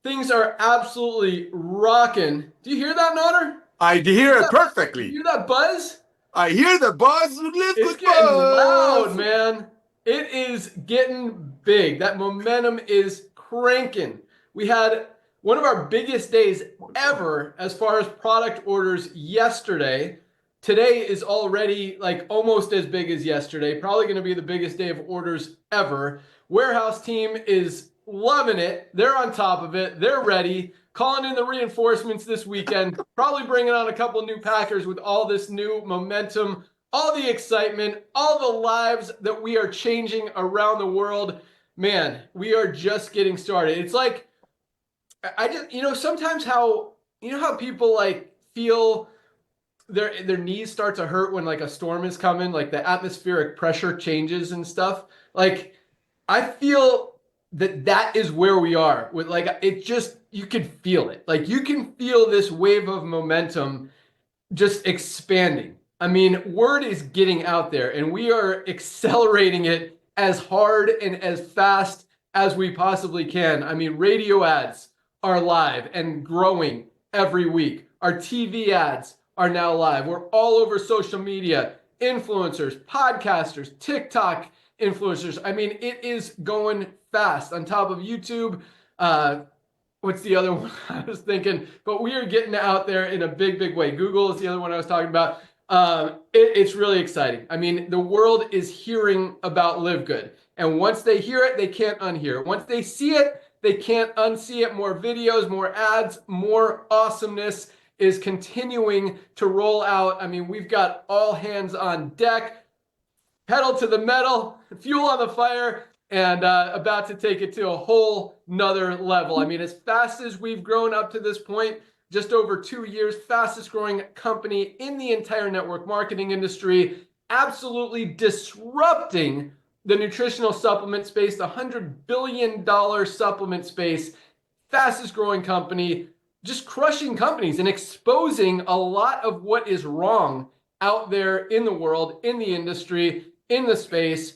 Things are absolutely rocking. Do you hear that, Notter? I hear it You perfectly. hear that buzz? I hear the buzz. Live It's good getting loud, buzz. man. It is getting big. That momentum is cranking. We had one of our biggest days ever as far as product orders yesterday. Today is already like almost as big as yesterday. Probably going to be the biggest day of orders ever. Warehouse team is loving it. They're on top of it. They're ready. Calling in the reinforcements this weekend. Probably bringing on a couple new packers with all this new momentum, all the excitement, all the lives that we are changing around the world. Man, we are just getting started. It's like I just, sometimes how people like feel their knees start to hurt when like a storm is coming, like the atmospheric pressure changes and stuff. Like I feel that is where we are with like it just you can feel it. Like you can feel this wave of momentum just expanding. I mean, word is getting out there and we are accelerating it as hard and as fast as we possibly can. I mean, radio ads are live and growing every week. Our TV ads are now live. We're all over social media, influencers, podcasters, TikTok influencers. I mean, it is going fast on top of YouTube. What's the other one I was thinking? But we are getting out there in a big, big way. Google is the other one I was talking about. It's really exciting. I mean, the world is hearing about Live Good. And once they hear it, they can't unhear it. Once they see it, they can't unsee it. More videos, more ads, more awesomeness is continuing to roll out. I mean, we've got all hands on deck, pedal to the metal, fuel on the fire, and about to take it to a whole nother level. I mean, as fast as we've grown up to this point, just over 2 years, fastest growing company in the entire network marketing industry, absolutely disrupting the nutritional supplement space, the $100 billion supplement space, fastest growing company, just crushing companies and exposing a lot of what is wrong out there in the world, in the industry, in the space,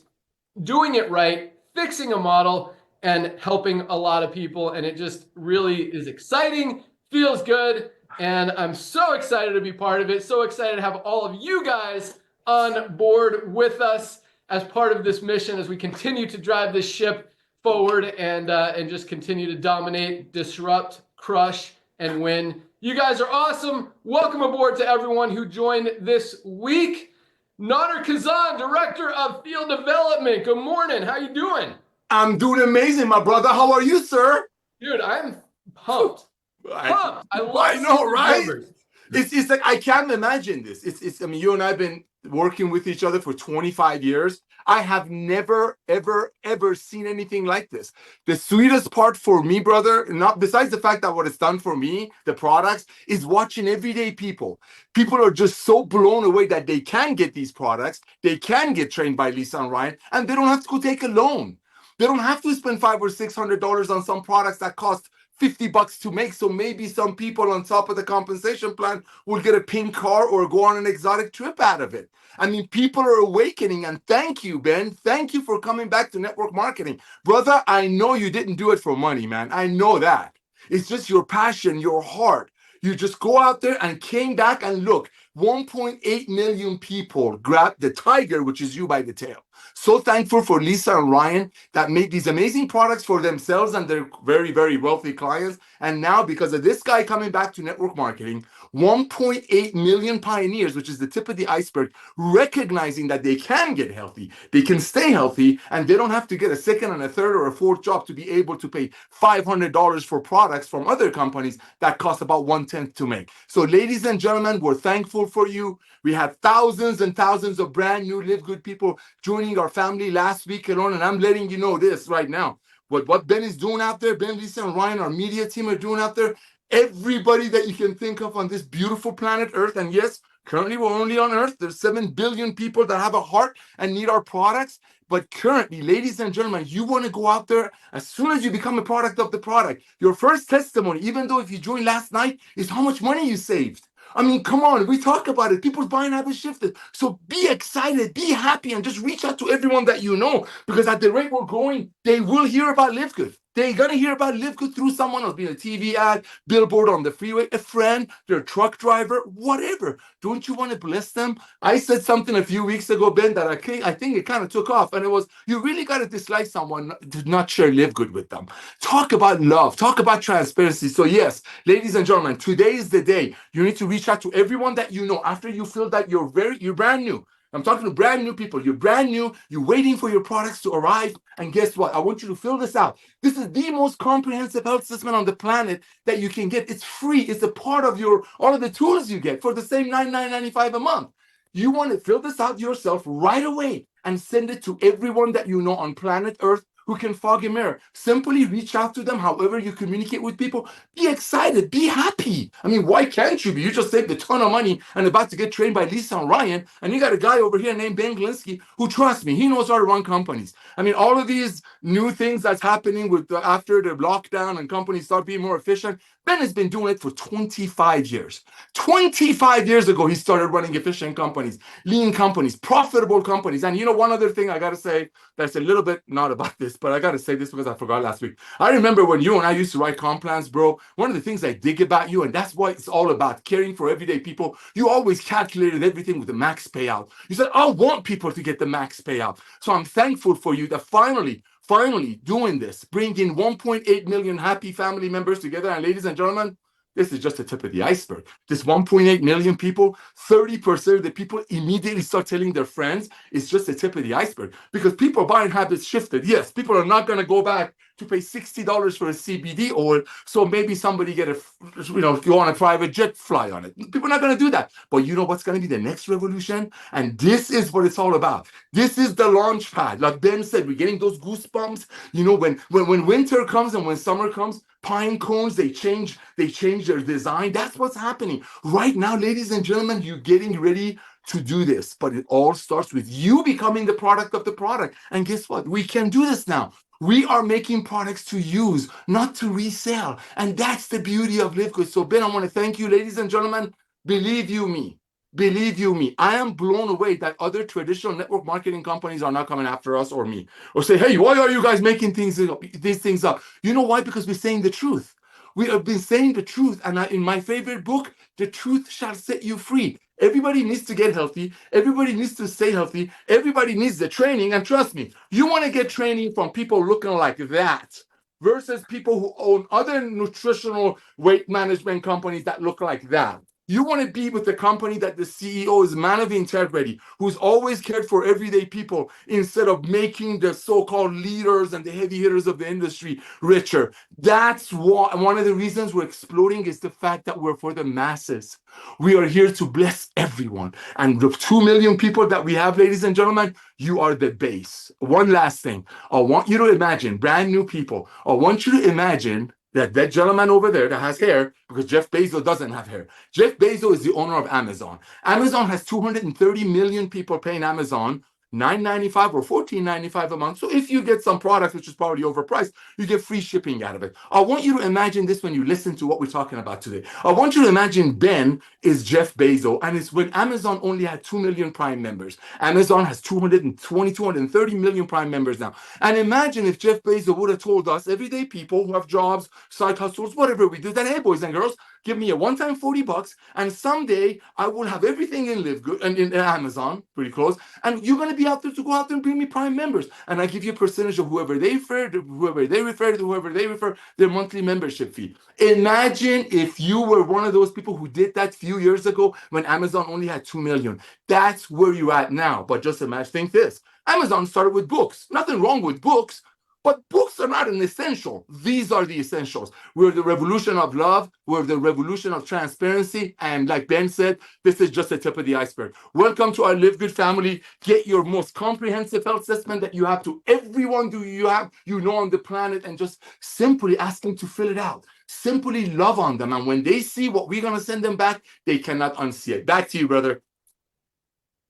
doing it right, fixing a model, and helping a lot of people. And it just really is exciting, feels good. And I'm so excited to be part of it. So excited to have all of you guys on board with us as part of this mission as we continue to drive this ship forward and just continue to dominate, disrupt, crush, and win. You guys are awesome. Welcome aboard to everyone who joined this week. Nader Kazan, Director of Field Development. Good morning. How you doing? I'm doing amazing, my brother. How are you, sir? Dude, I'm pumped. Pumped. I love I know, seeing these right? numbers. It's like I can't imagine this. It's I mean, you and I have been working with each other for 25 years. I have never, ever, ever seen anything like this. The sweetest part for me, brother, not besides the fact that what it's done for me, the products, is watching everyday people. People are just so blown away that they can get these products, they can get trained by Lisa and Ryan, and they don't have to go take a loan. They don't have to spend $500 or $600 on some products that cost $50 to make. So maybe some people on top of the compensation plan will get a pink car or go on an exotic trip out of it. I mean, people are awakening, and thank you, Ben. Thank you for coming back to network marketing. Brother, I know you didn't do it for money, man. I know that. It's just your passion, your heart. You just go out there and came back and look, 1.8 million people grabbed the tiger, which is you, by the tail. So thankful for Lisa and Ryan that made these amazing products for themselves and their very, very wealthy clients. And now, because of this guy coming back to network marketing, 1.8 million pioneers, which is the tip of the iceberg, recognizing that they can get healthy, they can stay healthy, and they don't have to get a second and a third or a fourth job to be able to pay $500 for products from other companies that cost about 1/10 to make. So, ladies and gentlemen, we're thankful for you. We had thousands and thousands of brand new Live Good people joining our family last week alone, and I'm letting you know this right now. What Ben is doing out there, Ben, Lisa, and Ryan, our media team, are doing out there, everybody that you can think of on this beautiful planet Earth, and yes, currently we're only on Earth. There's 7 billion people that have a heart and need our products. But currently, ladies and gentlemen, you want to go out there as soon as you become a product of the product. Your first testimony, even though if you joined last night, is how much money you saved. I mean, come on, we talk about it. People's buying habits shifted. So be excited, be happy, and just reach out to everyone that you know, because at the rate we're going, they will hear about Live Good. They're going to hear about Live Good through someone else, being a TV ad, billboard on the freeway, a friend, their truck driver, whatever. Don't you want to bless them? I said something a few weeks ago, Ben, that I think it kind of took off. And it was, you really got to dislike someone to not share Live Good with them. Talk about love. Talk about transparency. So yes, ladies and gentlemen, today is the day. You need to reach out to everyone that you know after you feel that you're brand new. I'm talking to brand new people. You're brand new. You're waiting for your products to arrive. And guess what? I want you to fill this out. This is the most comprehensive health assessment on the planet that you can get. It's free. It's a part of all of the tools you get for the same $99.95 a month. You want to fill this out yourself right away and send it to everyone that you know on planet Earth who can fog a mirror. Simply reach out to them however you communicate with people. Be excited. Be happy. I mean, why can't you be? You just saved a ton of money and about to get trained by Lisa and Ryan, and you got a guy over here named Ben Glinsky who, trust me, he knows how to run companies. I mean, all of these new things that's happening with after the lockdown and companies start being more efficient, Ben has been doing it for 25 years. 25 years ago, he started running efficient companies, lean companies, profitable companies. And you know, one other thing I got to say that's a little bit not about this, but I got to say this because I forgot last week. I remember when you and I used to write comp plans, bro. One of the things I dig about you, and that's what it's all about, caring for everyday people, you always calculated everything with the max payout. You said, I want people to get the max payout. So I'm thankful for you that finally doing this, bringing 1.8 million happy family members together. And ladies and gentlemen, this is just the tip of the iceberg. This 1.8 million people, 30% of the people immediately start telling their friends. It's just the tip of the iceberg because people buying habits shifted. Yes, people are not going to go back to pay $60 for a CBD oil, so maybe somebody go on a private jet, fly on it. People are not going to do that. But you know what's going to be the next revolution? And this is what it's all about. This is the launch pad. Like Ben said, we're getting those goosebumps. You know, when winter comes and when summer comes, pine cones, they change their design. That's what's happening right now, ladies and gentlemen. You're getting ready to do this, but it all starts with you becoming the product of the product. And guess what? We can do this now. We are making products to use, not to resell. And that's the beauty of Live Good. So Ben, I want to thank you, ladies and gentlemen. Believe you me, I am blown away that other traditional network marketing companies are not coming after us or me, or say, hey, why are you guys making these things up? You know why? Because we're saying the truth. We have been saying the truth. And in my favorite book, The Truth Shall Set You Free. Everybody needs to get healthy. Everybody needs to stay healthy. Everybody needs the training. And trust me, you want to get training from people looking like that versus people who own other nutritional weight management companies that look like that. You want to be with the company that the CEO is a man of integrity, who's always cared for everyday people instead of making the so-called leaders and the heavy hitters of the industry richer. That's one of the reasons we're exploding is the fact that we're for the masses. We are here to bless everyone. And the 2 million people that we have, ladies and gentlemen, you are the base. One last thing. I want you to imagine, brand new people, I want you to imagine that gentleman over there that has hair, because Jeff Bezos doesn't have hair. Jeff Bezos is the owner of Amazon. Amazon has 230 million people paying Amazon $9.95 or $14.95 a month. So if you get some products, which is probably overpriced, you get free shipping out of it. I want you to imagine this when you listen to what we're talking about today. I want you to imagine Ben is Jeff Bezos, and it's when Amazon only had 2 million Prime members. Amazon has 230 million Prime members now. And imagine if Jeff Bezos would have told us, everyday people who have jobs, side hustles, whatever we do, that, hey, boys and girls, give me a one-time $40, and someday I will have everything in Live Good and in Amazon, pretty close, and you're going to be out there to go out there and bring me Prime members, and I give you a percentage of whoever they refer, their monthly membership fee. Imagine if you were one of those people who did that a few years ago when Amazon only had 2 million. That's where you're at now. But just imagine, think this. Amazon started with books. Nothing wrong with books. But books are not an essential. These are the essentials. We're the revolution of love. We're the revolution of transparency. And like Ben said, this is just the tip of the iceberg. Welcome to our Live Good family. Get your most comprehensive health assessment that you have to everyone on the planet, and just simply ask them to fill it out. Simply love on them. And when they see what we're going to send them back, they cannot unsee it. Back to you, brother.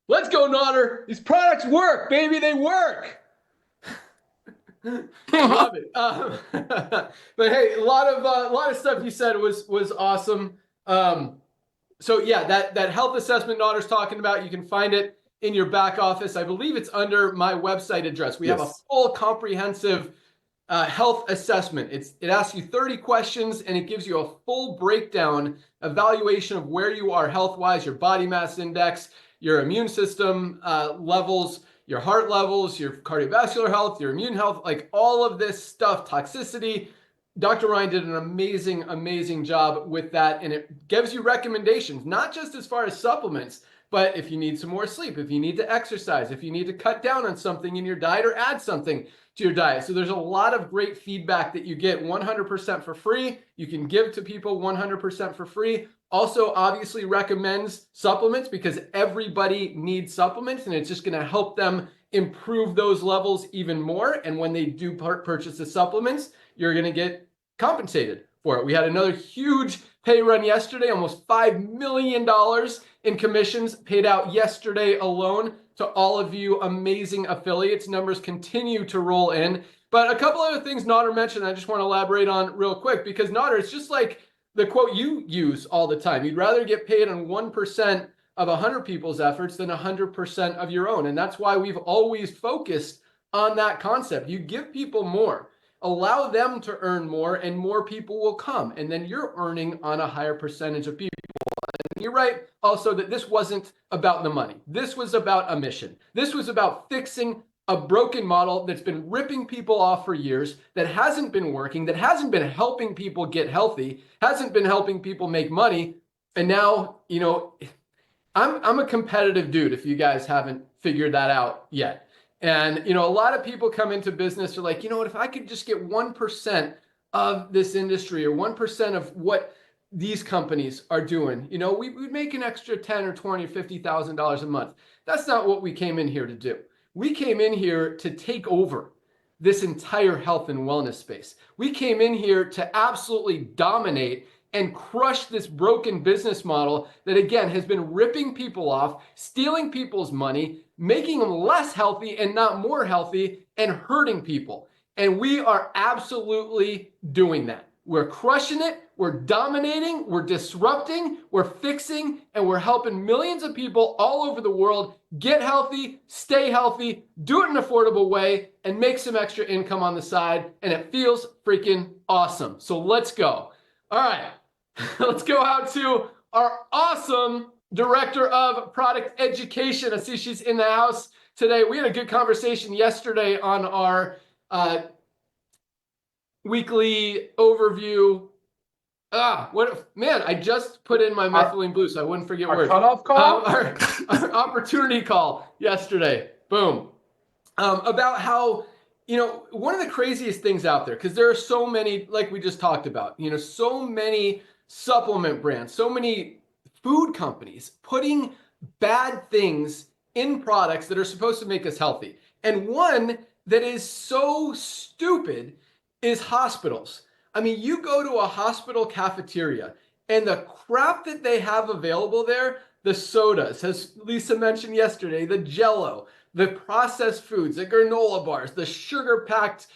Let's go, Nodder. These products work, baby. They work. Love it. But hey, a lot of stuff you said was awesome. So yeah, that health assessment Nodder's talking about, you can find it in your back office. I believe it's under my website address. We have a full comprehensive health assessment. It asks you 30 questions and it gives you a full breakdown evaluation of where you are health-wise, your body mass index, your immune system levels, your heart levels, your cardiovascular health, your immune health, like all of this stuff, toxicity. Dr. Ryan did an amazing, amazing job with that. And it gives you recommendations, not just as far as supplements, but if you need some more sleep, if you need to exercise, if you need to cut down on something in your diet or add something to your diet. So there's a lot of great feedback that you get 100% for free. You can give to people 100% for free. Also, obviously recommends supplements because everybody needs supplements and it's just going to help them improve those levels even more. And when they do purchase the supplements, you're going to get compensated for it. We had another huge pay run yesterday, almost $5 million in commissions paid out yesterday alone to all of you amazing affiliates. Numbers continue to roll in. But a couple other things Nader mentioned I just want to elaborate on real quick, because Nader, it's just like the quote you use all the time. You'd rather get paid on 1% of 100 people's efforts than 100% of your own. And that's why we've always focused on that concept. You give people more, allow them to earn more, and more people will come. And then you're earning on a higher percentage of people. And you're right also that this wasn't about the money. This was about a mission. This was about fixing a broken model that's been ripping people off for years, that hasn't been working, that hasn't been helping people get healthy, hasn't been helping people make money. And now, you know, I'm a competitive dude, if you guys haven't figured that out yet. And, you know, a lot of people come into business are like, you know what, if I could just get 1% of this industry or 1% of what these companies are doing, you know, we'd make an extra 10 or 20 or $50,000 a month. That's not what we came in here to do. We came in here to take over this entire health and wellness space. We came in here to absolutely dominate and crush this broken business model that, again, has been ripping people off, stealing people's money, making them less healthy and not more healthy, and hurting people. And we are absolutely doing that. We're crushing it, we're dominating, we're disrupting, we're fixing, and we're helping millions of people all over the world get healthy, stay healthy, do it in an affordable way, and make some extra income on the side. And it feels freaking awesome. So let's go. All right, let's go out to our awesome director of product education. I see she's in the house today. We had a good conversation yesterday on our weekly overview. Man, I just put in my methylene blue so I wouldn't forget words. Cutoff call? Our opportunity call yesterday. Boom. About how, you know, one of the craziest things out there, because there are so many, like we just talked about, you know, so many supplement brands, so many food companies putting bad things in products that are supposed to make us healthy. And one that is so stupid is hospitals. I mean, you go to a hospital cafeteria and the crap that they have available there, the sodas, as Lisa mentioned yesterday, the Jell-O, the processed foods, the granola bars, the sugar-packed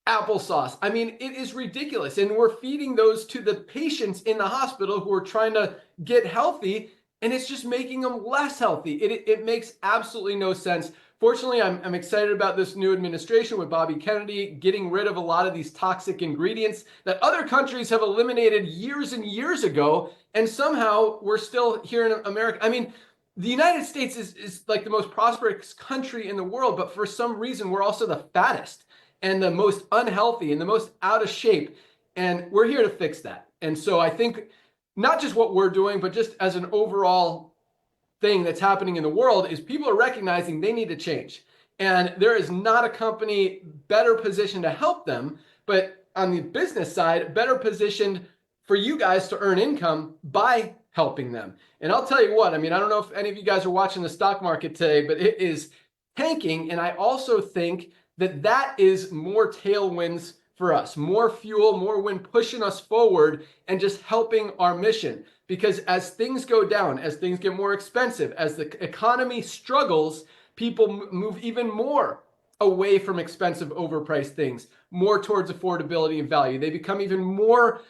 applesauce. I mean, it is ridiculous. And we're feeding those to the patients in the hospital who are trying to get healthy, and it's just making them less healthy. It makes absolutely no sense. Fortunately, I'm excited about this new administration with Bobby Kennedy getting rid of a lot of these toxic ingredients that other countries have eliminated years and years ago, and somehow we're still here in America. I mean, the United States is like the most prosperous country in the world, but for some reason, we're also the fattest and the most unhealthy and the most out of shape. And we're here to fix that. And so I think not just what we're doing, but just as an overall thing that's happening in the world is people are recognizing they need to change. And there is not a company better positioned to help them, but on the business side, better positioned for you guys to earn income by helping them. And I'll tell you what, I mean, I don't know if any of you guys are watching the stock market today, but it is tanking. And I also think that that is more tailwinds for us, more fuel, more wind pushing us forward and just helping our mission. Because as things go down, as things get more expensive, as the economy struggles, people move even more away from expensive, overpriced things, more towards affordability and value. They become even more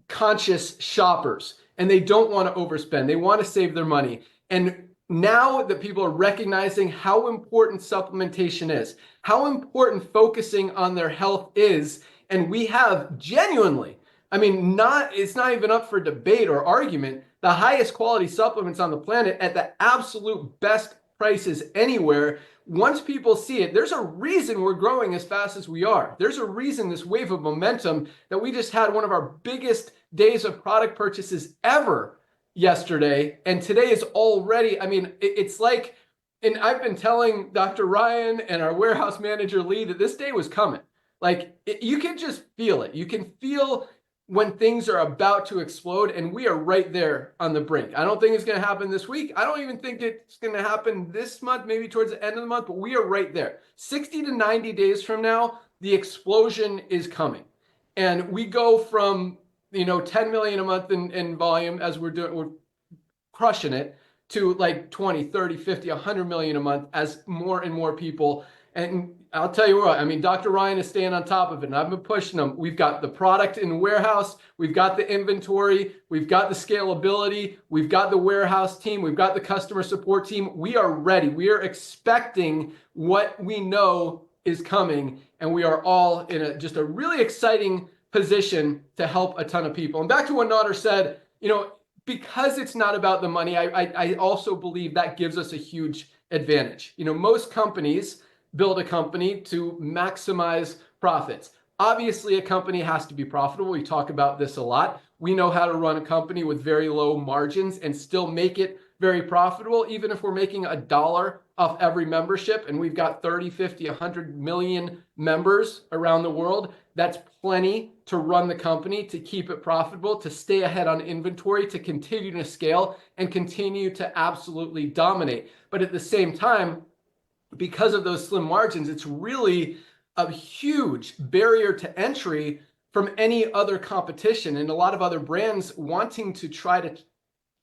conscious shoppers, and they don't want to overspend. They want to save their money. And now that people are recognizing how important supplementation is, how important focusing on their health is, and we have genuinely, I mean, it's not even up for debate or argument, the highest quality supplements on the planet at the absolute best prices anywhere. Once people see it, there's a reason we're growing as fast as we are. There's a reason this wave of momentum that we just had one of our biggest days of product purchases ever yesterday, and today is already, I mean, it's like, and I've been telling Dr. Ryan and our warehouse manager Lee that this day was coming. Like, you can just feel it. You can feel when things are about to explode, and we are right there on the brink. I don't think it's going to happen this week. I don't even think it's going to happen this month, maybe towards the end of the month, but we are right there. 60 to 90 days from now, the explosion is coming. And we go from 10 million a month in volume as we're crushing it, to like 20, 30, 50, 100 million a month as more and more people. And I'll tell you what, I mean, Dr. Ryan is staying on top of it, and I've been pushing them. We've got the product in the warehouse, we've got the inventory, we've got the scalability, we've got the warehouse team, we've got the customer support team. We are ready. We are expecting what we know is coming, and we are all in just a really exciting position to help a ton of people. And back to what Nader said, because it's not about the money, I also believe that gives us a huge advantage. Most companies build a company to maximize profits. Obviously, a company has to be profitable. We talk about this a lot. We know how to run a company with very low margins and still make it very profitable, even if we're making $1 off every membership, and we've got 30, 50, 100 million members around the world. That's plenty to run the company, to keep it profitable, to stay ahead on inventory, to continue to scale and continue to absolutely dominate. But at the same time, because of those slim margins, it's really a huge barrier to entry from any other competition and a lot of other brands wanting to try to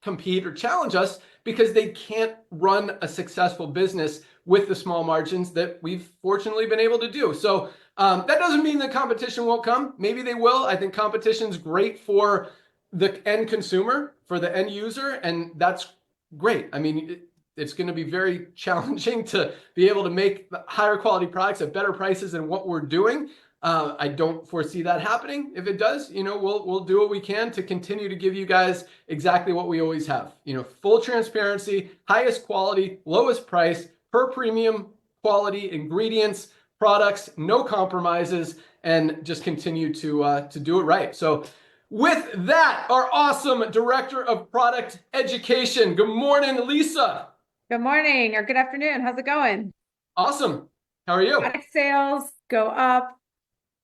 compete or challenge us because they can't run a successful business with the small margins that we've fortunately been able to do. So that doesn't mean the competition won't come. Maybe they will. I think competition's great for the end consumer, for the end user, and that's great. I mean, it's going to be very challenging to be able to make higher quality products at better prices than what we're doing. I don't foresee that happening. If it does, we'll do what we can to continue to give you guys exactly what we always have. Full transparency, highest quality, lowest price, per premium quality ingredients, products, no compromises, and just continue to do it right. So with that, our awesome Director of Product Education. Good morning, Lisa. Good morning or good afternoon. How's it going? Awesome. How are you? Product sales go up.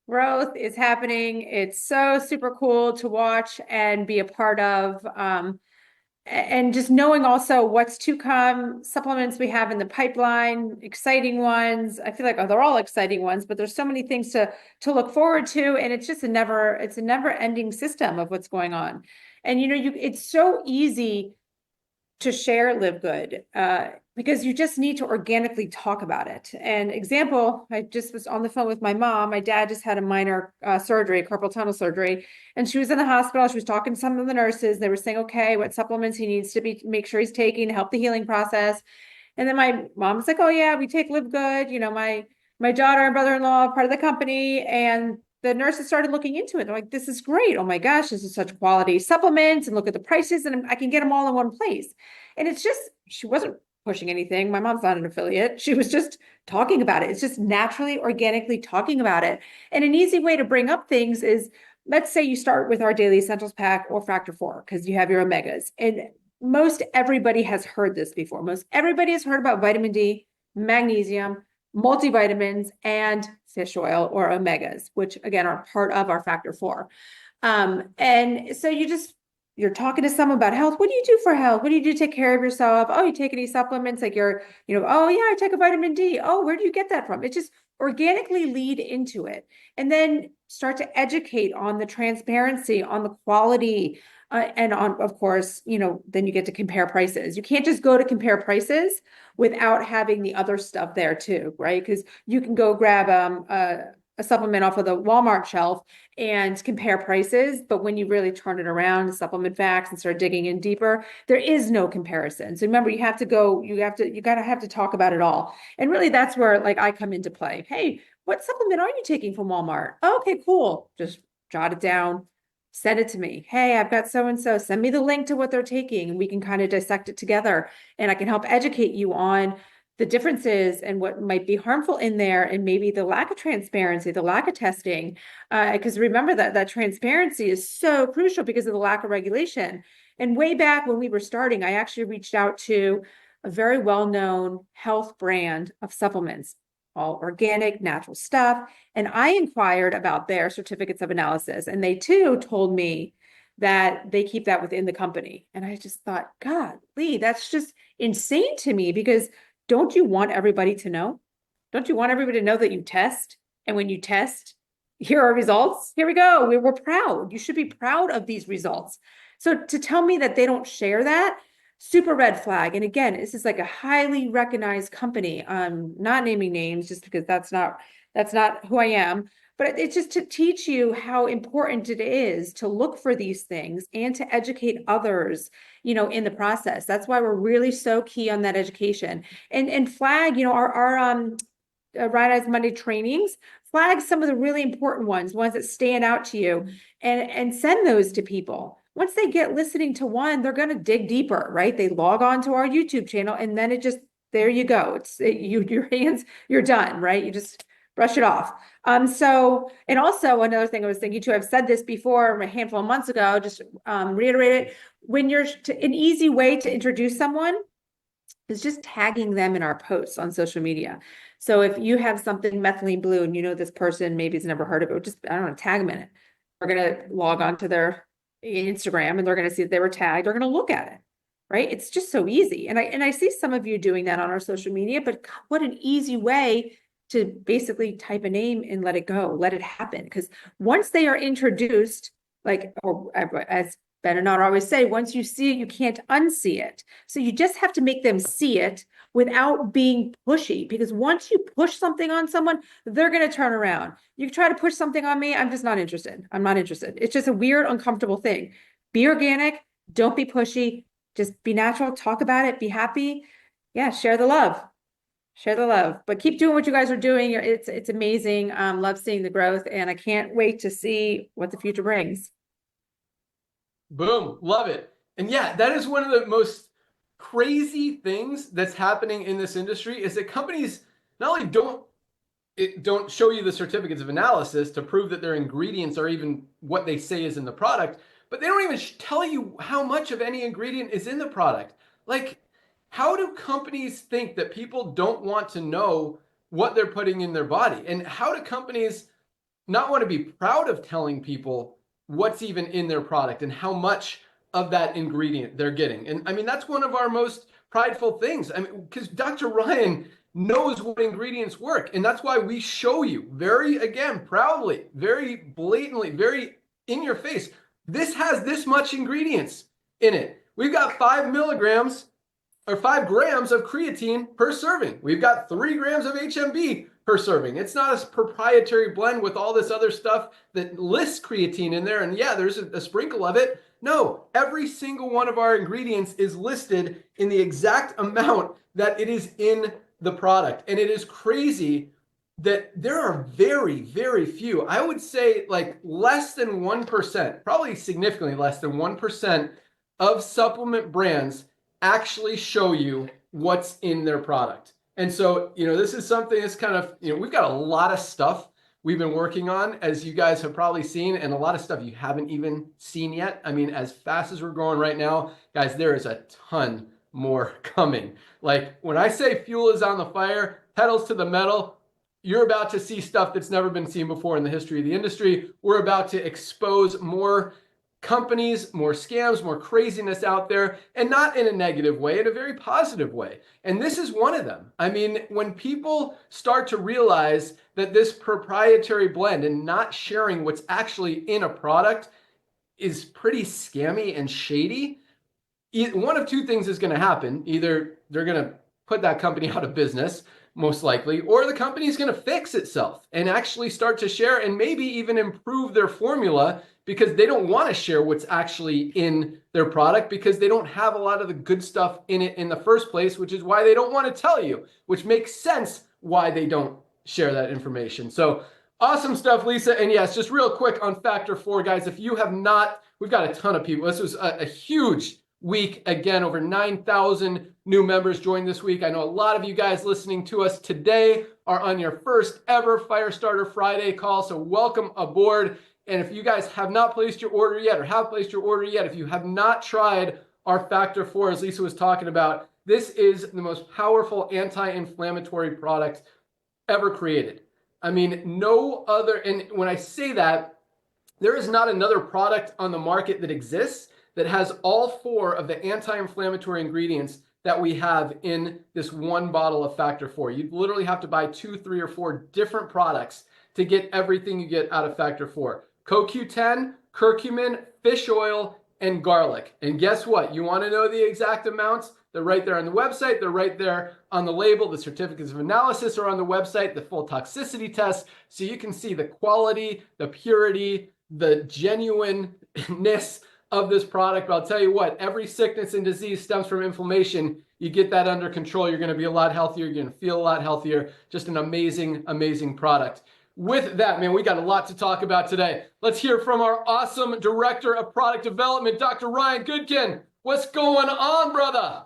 Growth is happening. It's so super cool to watch and be a part of. And just knowing also what's to come, supplements we have in the pipeline, exciting ones. I feel like they're all exciting ones, but there's so many things to look forward to. And it's just a never ending system of what's going on. And it's so easy to share Live Good because you just need to organically talk about it. And example, I just was on the phone with my mom. My dad just had a minor surgery, carpal tunnel surgery, and she was in the hospital. She was talking to some of the nurses. They were saying, okay, what supplements he needs to make sure he's taking to help the healing process. And then my mom was like, oh yeah, we take Live Good. My daughter and brother-in-law are part of the company, and the nurses started looking into it. They're like, this is great. Oh my gosh, this is such quality supplements, and look at the prices, and I can get them all in one place. And it's just, she wasn't pushing anything. My mom's not an affiliate. She was just talking about it. It's just naturally, organically talking about it. And an easy way to bring up things is, let's say you start with our Daily Essentials Pack or Factor 4, because you have your omegas. And most everybody has heard this before. Most everybody has heard about vitamin D, magnesium, multivitamins, and fish oil or omegas, which again are part of our Factor 4. And so you're talking to someone about health. What do you do for health? What do you do to take care of yourself? Oh, you take any supplements? Like oh yeah, I take a vitamin D. Oh, where do you get that from? It just organically lead into it. And then start to educate on the transparency, on the quality, and on, of course, then you get to compare prices. You can't just go to compare prices without having the other stuff there too, right? Because you can go grab a supplement off of the Walmart shelf and compare prices. But when you really turn it around to supplement facts and start digging in deeper, there is no comparison. So remember, you gotta have to talk about it all. And really that's where like I come into play. Hey, what supplement are you taking from Walmart? Oh, okay, cool. Just jot it down, send it to me. Hey, I've got so and so. Send me the link to what they're taking, and we can kind of dissect it together. And I can help educate you on the differences and what might be harmful in there, and maybe the lack of transparency, the lack of testing. Because remember that transparency is so crucial because of the lack of regulation. And way back when we were starting, I actually reached out to a very well-known health brand of supplements, all organic, natural stuff. And I inquired about their certificates of analysis, and they too told me that they keep that within the company. And I just thought, God, Lee, that's just insane to me, because don't you want everybody to know? Don't you want everybody to know that you test? And when you test, here are results. Here we go. We're proud. You should be proud of these results. So to tell me that they don't share that, super red flag. And again, this is like a highly recognized company. I'm not naming names just because that's not who I am. But it's just to teach you how important it is to look for these things and to educate others, in the process. That's why we're really so key on that education. And flag, our Right Eyes Monday trainings, flag some of the really important ones that stand out to you, and send those to people. Once they get listening to one, they're going to dig deeper, right? They log on to our YouTube channel, and then there you go. Your hands, you're done, right? You just brush it off. And also another thing I was thinking too, I've said this before a handful of months ago, just reiterate it. When an easy way to introduce someone is just tagging them in our posts on social media. So if you have something methylene blue and this person maybe has never heard of it, just, I don't know, tag them in it. They're going to log on to their Instagram and they're going to see that they were tagged. They're going to look at it, right? It's just so easy. And I see some of you doing that on our social media, but what an easy way to basically type a name and let it go, let it happen. Because once they are introduced, or as Ben and I always say, once you see it, you can't unsee it. So you just have to make them see it without being pushy, because once you push something on someone, they're going to turn around. You try to push something on me, I'm just not interested. I'm not interested. It's just a weird, uncomfortable thing. Be organic. Don't be pushy. Just be natural. Talk about it. Be happy. Yeah, share the love. Share the love. But keep doing what you guys are doing. It's amazing. Love seeing the growth, and I can't wait to see what the future brings. Boom. Love it. And yeah, that is one of the most crazy things that's happening in this industry, is that companies not only don't show you the certificates of analysis to prove that their ingredients are even what they say is in the product, but they don't even tell you how much of any ingredient is in the product. Like, how do companies think that people don't want to know what they're putting in their body? And how do companies not want to be proud of telling people what's even in their product and how much of that ingredient they're getting? And I mean, that's one of our most prideful things. I mean, because Dr. Ryan knows what ingredients work. And that's why we show you very, again, proudly, very blatantly, very in your face. This has this much ingredients in it. We've got 5 milligrams or 5 grams of creatine per serving. We've got 3 grams of HMB per serving. It's not a proprietary blend with all this other stuff that lists creatine in there. And yeah, there's a sprinkle of it. No, every single one of our ingredients is listed in the exact amount that it is in the product. And it is crazy that there are very, very few, I would say like less than 1%, probably significantly less than 1% of supplement brands actually show you what's in their product. And so, this is something that's kind of, we've got a lot of stuff we've been working on, as you guys have probably seen, and a lot of stuff you haven't even seen yet. I mean, as fast as we're going right now, guys, there is a ton more coming. Like, when I say fuel is on the fire, pedals to the metal, you're about to see stuff that's never been seen before in the history of the industry. We're about to expose more companies, more scams, more craziness out there, and not in a negative way, in a very positive way. And this is one of them. I mean, when people start to realize that this proprietary blend and not sharing what's actually in a product is pretty scammy and shady, one of two things is going to happen. Either they're going to put that company out of business, most likely, or the company's going to fix itself and actually start to share and maybe even improve their formula because they don't want to share what's actually in their product because they don't have a lot of the good stuff in it in the first place, which is why they don't want to tell you, which makes sense why they don't share that information. So awesome stuff, Lisa. And yes, just real quick on Factor 4, guys, if you have not, we've got a ton of people. This was a huge week. Again, over 9,000 new members joined this week. I know a lot of you guys listening to us today are on your first ever Firestarter Friday call. So welcome aboard. And if you guys have not placed your order yet or have placed your order yet, if you have not tried our Factor 4, as Lisa was talking about, this is the most powerful anti-inflammatory product ever created. I mean, no other, and when I say that, there is not another product on the market that exists that has all 4 of the anti-inflammatory ingredients that we have in this one bottle of Factor 4. You literally have to buy 2, 3, or 4 different products to get everything you get out of Factor 4. CoQ10, curcumin, fish oil, and garlic. And guess what? You want to know the exact amounts? They're right there on the website. They're right there on the label. The certificates of analysis are on the website, the full toxicity test, so you can see the quality, the purity, the genuineness of this product. But I'll tell you what, every sickness and disease stems from inflammation. You get that under control, you're going to be a lot healthier. You're going to feel a lot healthier. Just an amazing, amazing product. With that, man, we got a lot to talk about today. Let's hear from our awesome Director of Product Development, Dr. Ryan Goodkin. What's going on, brother?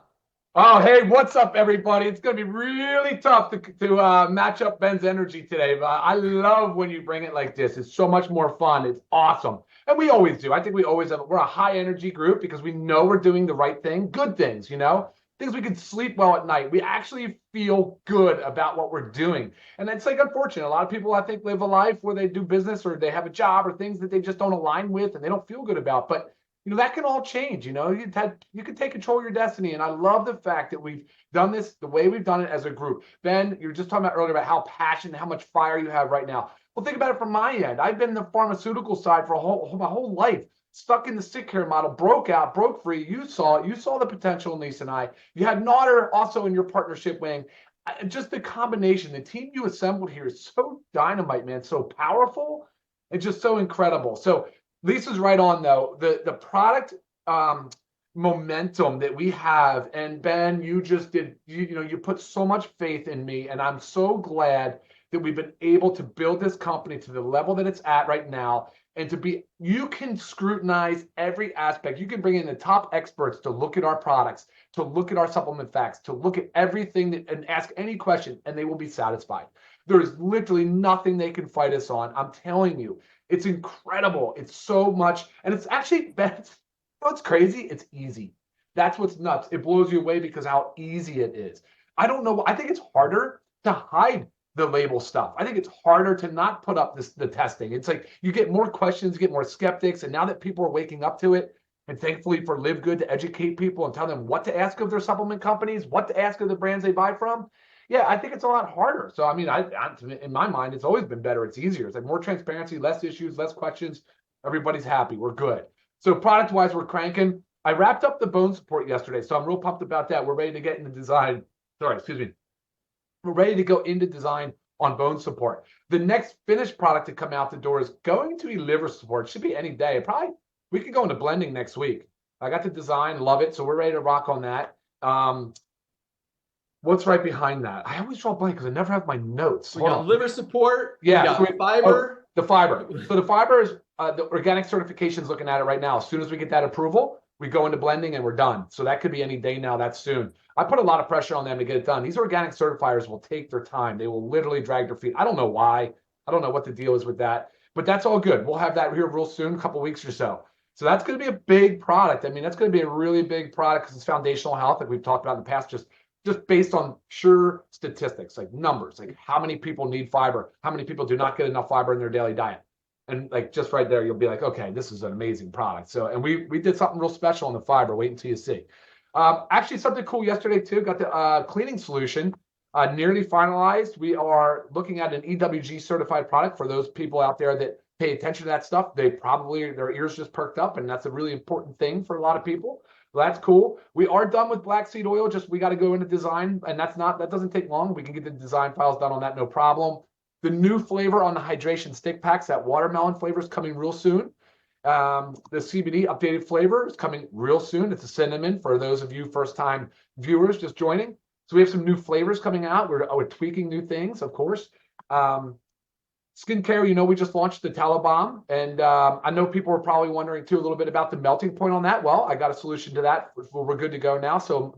Oh, hey, what's up, everybody? It's going to be really tough to match up Ben's energy today, but I love when you bring it like this. It's so much more fun. It's awesome. And we always do. I think we always have, we're a high energy group because we know we're doing the right thing, good things, you know, things we can sleep well at night. We actually feel good about what we're doing. And it's like unfortunate. A lot of people, I think, live a life where they do business or they have a job or things that they just don't align with and they don't feel good about. But you know, that can all change. You know, you can take control of your destiny. And I love the fact that we've done this the way we've done it as a group. Ben, you were just talking about earlier about how passionate, how much fire you have right now. Well, think about it from my end. I've been in the pharmaceutical side for my whole life, stuck in the sick care model, broke out, broke free. You saw it. You saw the potential in Lisa and I. You had Nodder also in your partnership wing. Just the combination, the team you assembled here is so dynamite, man, so powerful and just so incredible. So Lisa's right on, though. The product momentum that we have, and Ben, you just did, you put so much faith in me, and I'm so glad that we've been able to build this company to the level that it's at right now, and you can scrutinize every aspect. You can bring in the top experts to look at our products, to look at our supplement facts, to look at everything and ask any question, and they will be satisfied. There is literally nothing they can fight us on. I'm telling you. It's incredible. It's so much. And it's actually, what's crazy? It's easy. That's what's nuts. It blows you away because how easy it is. I don't know. I think it's harder to hide the label stuff. I think it's harder to not put up the testing. It's like you get more questions, you get more skeptics. And now that people are waking up to it, and thankfully for LiveGood to educate people and tell them what to ask of their supplement companies, what to ask of the brands they buy from, yeah, I think it's a lot harder. So, I mean, in my mind, it's always been better. It's easier. It's like more transparency, less issues, less questions. Everybody's happy. We're good. So product-wise, we're cranking. I wrapped up the bone support yesterday, so I'm real pumped about that. We're ready to get into design. Sorry, excuse me. We're ready to go into design on bone support. The next finished product to come out the door is going to be liver support. It should be any day. We could go into blending next week. I got the design, love it. So we're ready to rock on that. What's right behind that? I always draw blank because I never have my notes. We got liver support. Yeah. We got fiber. The fiber. So the fiber is the organic certification's looking at it right now. As soon as we get that approval, we go into blending and we're done. So that could be any day now. That's soon. I put a lot of pressure on them to get it done. These organic certifiers will take their time. They will literally drag their feet. I don't know why. I don't know what the deal is with that. But that's all good. We'll have that here real soon, a couple weeks or so. So that's going to be a big product. I mean, that's going to be a really big product because it's foundational health, like we've talked about in the past, just based on sure statistics, like numbers, like how many people need fiber, how many people do not get enough fiber in their daily diet. And like just right there, you'll be like, okay, this is an amazing product. So, and we did something real special on the fiber. Wait until you see. Actually, something cool yesterday too. Got the cleaning solution nearly finalized. We are looking at an EWG certified product for those people out there that pay attention to that stuff, they probably, their ears just perked up, and that's a really important thing for a lot of people. Well, that's cool. We are done with black seed oil. Just we got to go into design, and that doesn't take long. We can get the design files done on that, no problem. The new flavor on the hydration stick packs, that watermelon flavor, is coming real soon. The CBD updated flavor is coming real soon. It's a cinnamon for those of you first-time viewers just joining. So we have some new flavors coming out. We're tweaking new things, of course. Skincare, we just launched the Tallow Balm, and I know people are probably wondering too a little bit about the melting point on that. Well, I got a solution to that. We're good to go now. So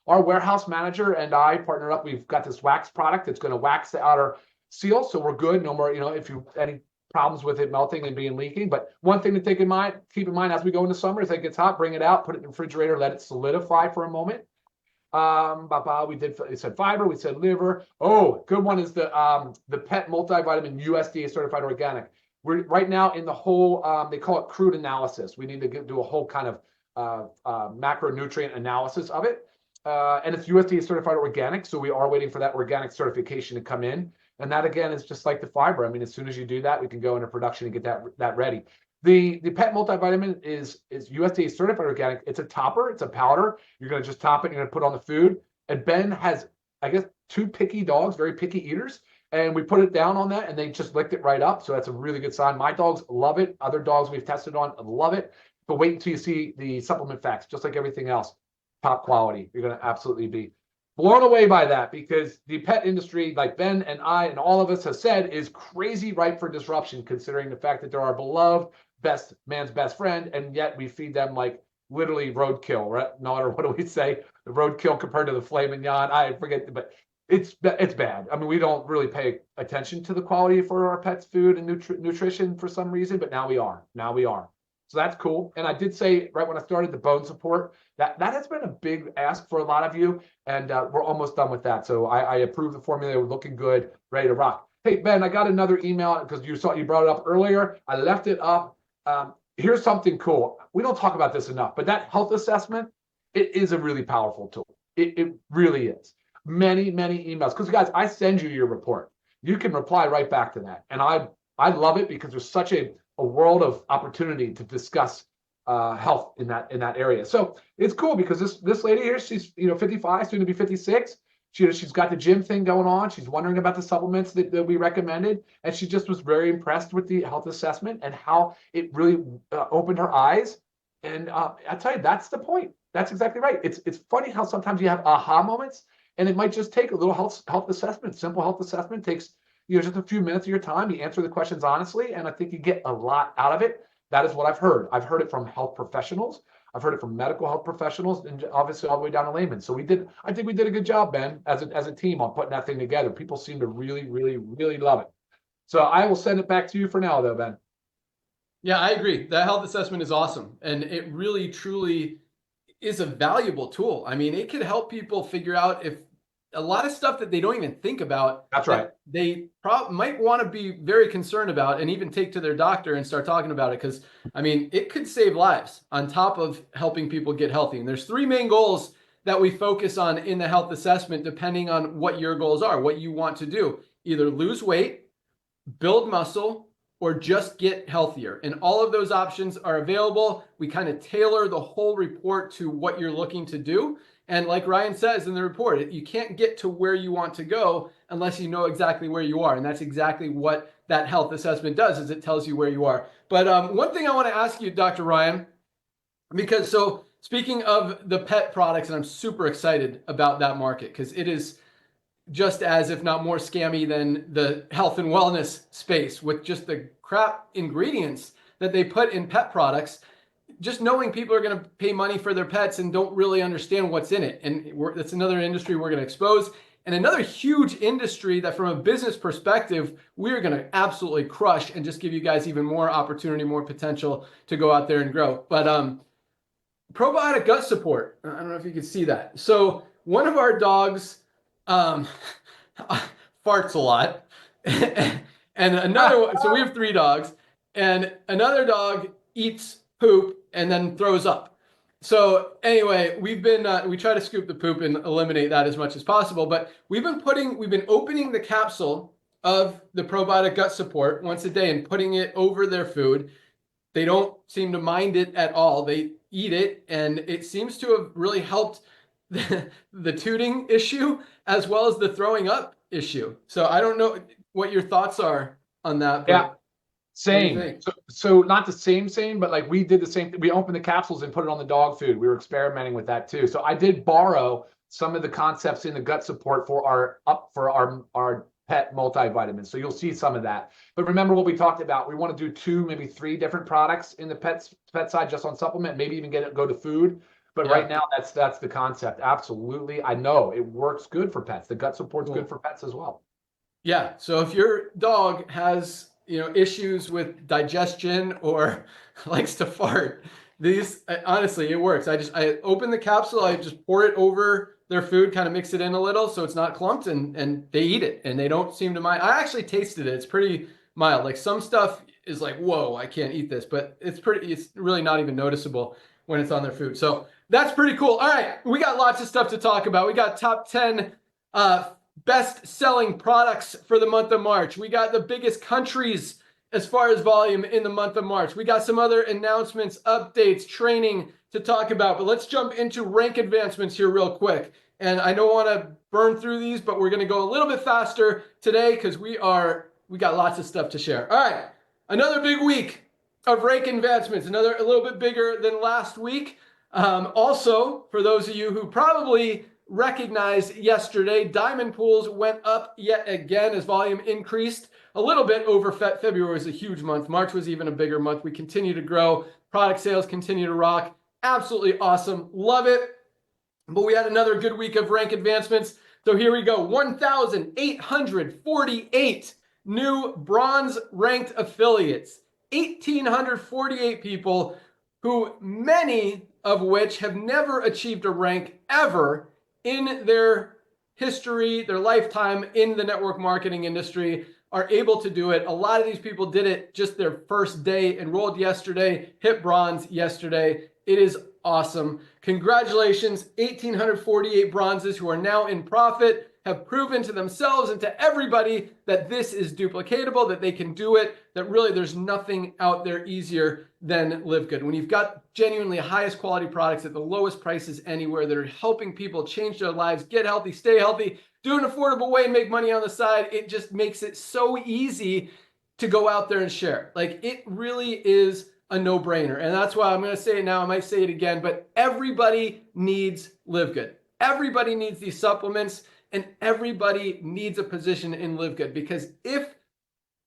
our warehouse manager and I partnered up. We've got this wax product that's going to wax the outer seal, so we're good. No more, if you any problems with it melting and being leaking. But one thing to keep in mind as we go into summer, as it gets hot, bring it out, put it in the refrigerator, let it solidify for a moment. We said fiber, we said liver. Oh, good one is the pet multivitamin, USDA certified organic. We're right now in the whole they call it crude analysis. We need to do a whole kind of macronutrient analysis of it, and it's USDA certified organic, so we are waiting for that organic certification to come in. And that again is just like the fiber. I mean, as soon as you do that, we can go into production and get that ready. The pet multivitamin is USDA certified organic. It's a topper, it's a powder. You're going to just top it, you're going to put on the food. And Ben has, I guess, 2 picky dogs, very picky eaters. And we put it down on that and they just licked it right up. So that's a really good sign. My dogs love it. Other dogs we've tested on love it. But wait until you see the supplement facts, just like everything else, top quality. You're going to absolutely be blown away by that, because the pet industry, like Ben and I and all of us have said, is crazy ripe for disruption, considering the fact that they're our beloved man's best friend, and yet we feed them like literally roadkill, right? Or what do we say? The roadkill compared to the filet mignon. I forget, but it's bad. I mean, we don't really pay attention to the quality for our pets' food and nutrition for some reason, but now we are. So that's cool. And I did say right when I started, the bone support, that has been a big ask for a lot of you, and we're almost done with that. So I approve the formula. We're looking good, ready to rock. Hey, Ben, I got another email because you brought it up earlier. I left it up. Here's something cool. We don't talk about this enough, but that health assessment, it is a really powerful tool. It really is. Many emails. Because guys, I send you your report. You can reply right back to that. And I love it because there's such a world of opportunity to discuss health in that area. So it's cool because this lady here, she's 55, soon to be 56. She's got the gym thing going on. She's wondering about the supplements that we recommended, and she just was very impressed with the health assessment and how it really opened her eyes. And I tell you, that's the point. That's exactly right. It's funny how sometimes you have aha moments, and it might just take a little health assessment. Simple health assessment takes just a few minutes of your time. You answer the questions honestly, and I think you get a lot out of it. That is what I've heard. I've heard it from health professionals. I've heard it from medical health professionals, and obviously all the way down to laymen. So I think we did a good job, Ben, as a team on putting that thing together. People seem to really, really, really love it. So I will send it back to you for now, though, Ben. Yeah, I agree. That health assessment is awesome. And it really, truly is a valuable tool. I mean, it could help people figure out if a lot of stuff that they don't even think about. That's right. They might want to be very concerned about and even take to their doctor and start talking about it. Because, I mean, it could save lives on top of helping people get healthy. And there's 3 main goals that we focus on in the health assessment, depending on what your goals are, what you want to do. Either lose weight, build muscle, or just get healthier. And all of those options are available. We kind of tailor the whole report to what you're looking to do. And like Ryan says in the report, you can't get to where you want to go unless you know exactly where you are. And that's exactly what that health assessment does, is it tells you where you are. But one thing I want to ask you, Dr. Ryan, because so speaking of the pet products, and I'm super excited about that market because it is just as, if not more scammy than the health and wellness space with just the crap ingredients that they put in pet products. Just knowing people are going to pay money for their pets and don't really understand what's in it. And that's another industry we're going to expose. And another huge industry that from a business perspective, we're going to absolutely crush and just give you guys even more opportunity, more potential to go out there and grow. But probiotic gut support, I don't know if you can see that. So one of our dogs farts a lot. And another one, so we have 3 dogs, and another dog eats poop and then throws up. So anyway, we try to scoop the poop and eliminate that as much as possible, but we've been opening the capsule of the probiotic gut support once a day and putting it over their food. They don't seem to mind it at all. They eat it, and it seems to have really helped the tooting issue as well as the throwing up issue. So I don't know what your thoughts are on that, but Yeah. what do you Same. think? So not the same, but like we did the same thing. We opened the capsules and put it on the dog food. We were experimenting with that too. So I did borrow some of the concepts in the gut support for our pet multivitamins. So you'll see some of that. But remember what we talked about. We want to do 2, maybe 3 different products in the pet side just on supplement, maybe even go to food. But Yeah. right now that's the concept. Absolutely. I know it works good for pets. The gut support's Cool. good for pets as well. Yeah. So if your dog has, issues with digestion or likes to fart, these honestly, it works. I open the capsule, I just pour it over their food, kind of mix it in a little so it's not clumped, and they eat it and they don't seem to mind. I actually tasted it. It's pretty mild. Like some stuff is like, whoa, I can't eat this, but it's really not even noticeable when it's on their food. So that's pretty cool. All right, we got lots of stuff to talk about. We got top 10 best-selling products for the month of March. We got the biggest countries as far as volume in the month of March. We got some other announcements, updates, training to talk about, but let's jump into rank advancements here real quick. And I don't want to burn through these, but we're going to go a little bit faster today because we got lots of stuff to share. All right, another big week of rank advancements, a little bit bigger than last week. Also, for those of you who probably recognized yesterday, diamond pools went up yet again as volume increased a little bit over February was a huge month. March was even a bigger month. We continue to grow. Product sales continue to rock. Absolutely awesome. Love it. But we had another good week of rank advancements. So here we go. 1,848 new bronze ranked affiliates. 1,848 people who many of which have never achieved a rank ever in their history, their lifetime in the network marketing industry, are able to do it. A lot of these people did it just their first day, enrolled yesterday, hit bronze yesterday. It is awesome. Congratulations, 1,848 bronzes who are now in profit, have proven to themselves and to everybody that this is duplicatable, that they can do it, that really there's nothing out there easier than Live Good. When you've got genuinely highest quality products at the lowest prices anywhere that are helping people change their lives, get healthy, stay healthy, do an affordable way and make money on the side, it just makes it so easy to go out there and share. Like it really is a no-brainer. And that's why I'm going to say it now. I might say it again, but everybody needs Live Good. Everybody needs these supplements and everybody needs a position in Live Good, because if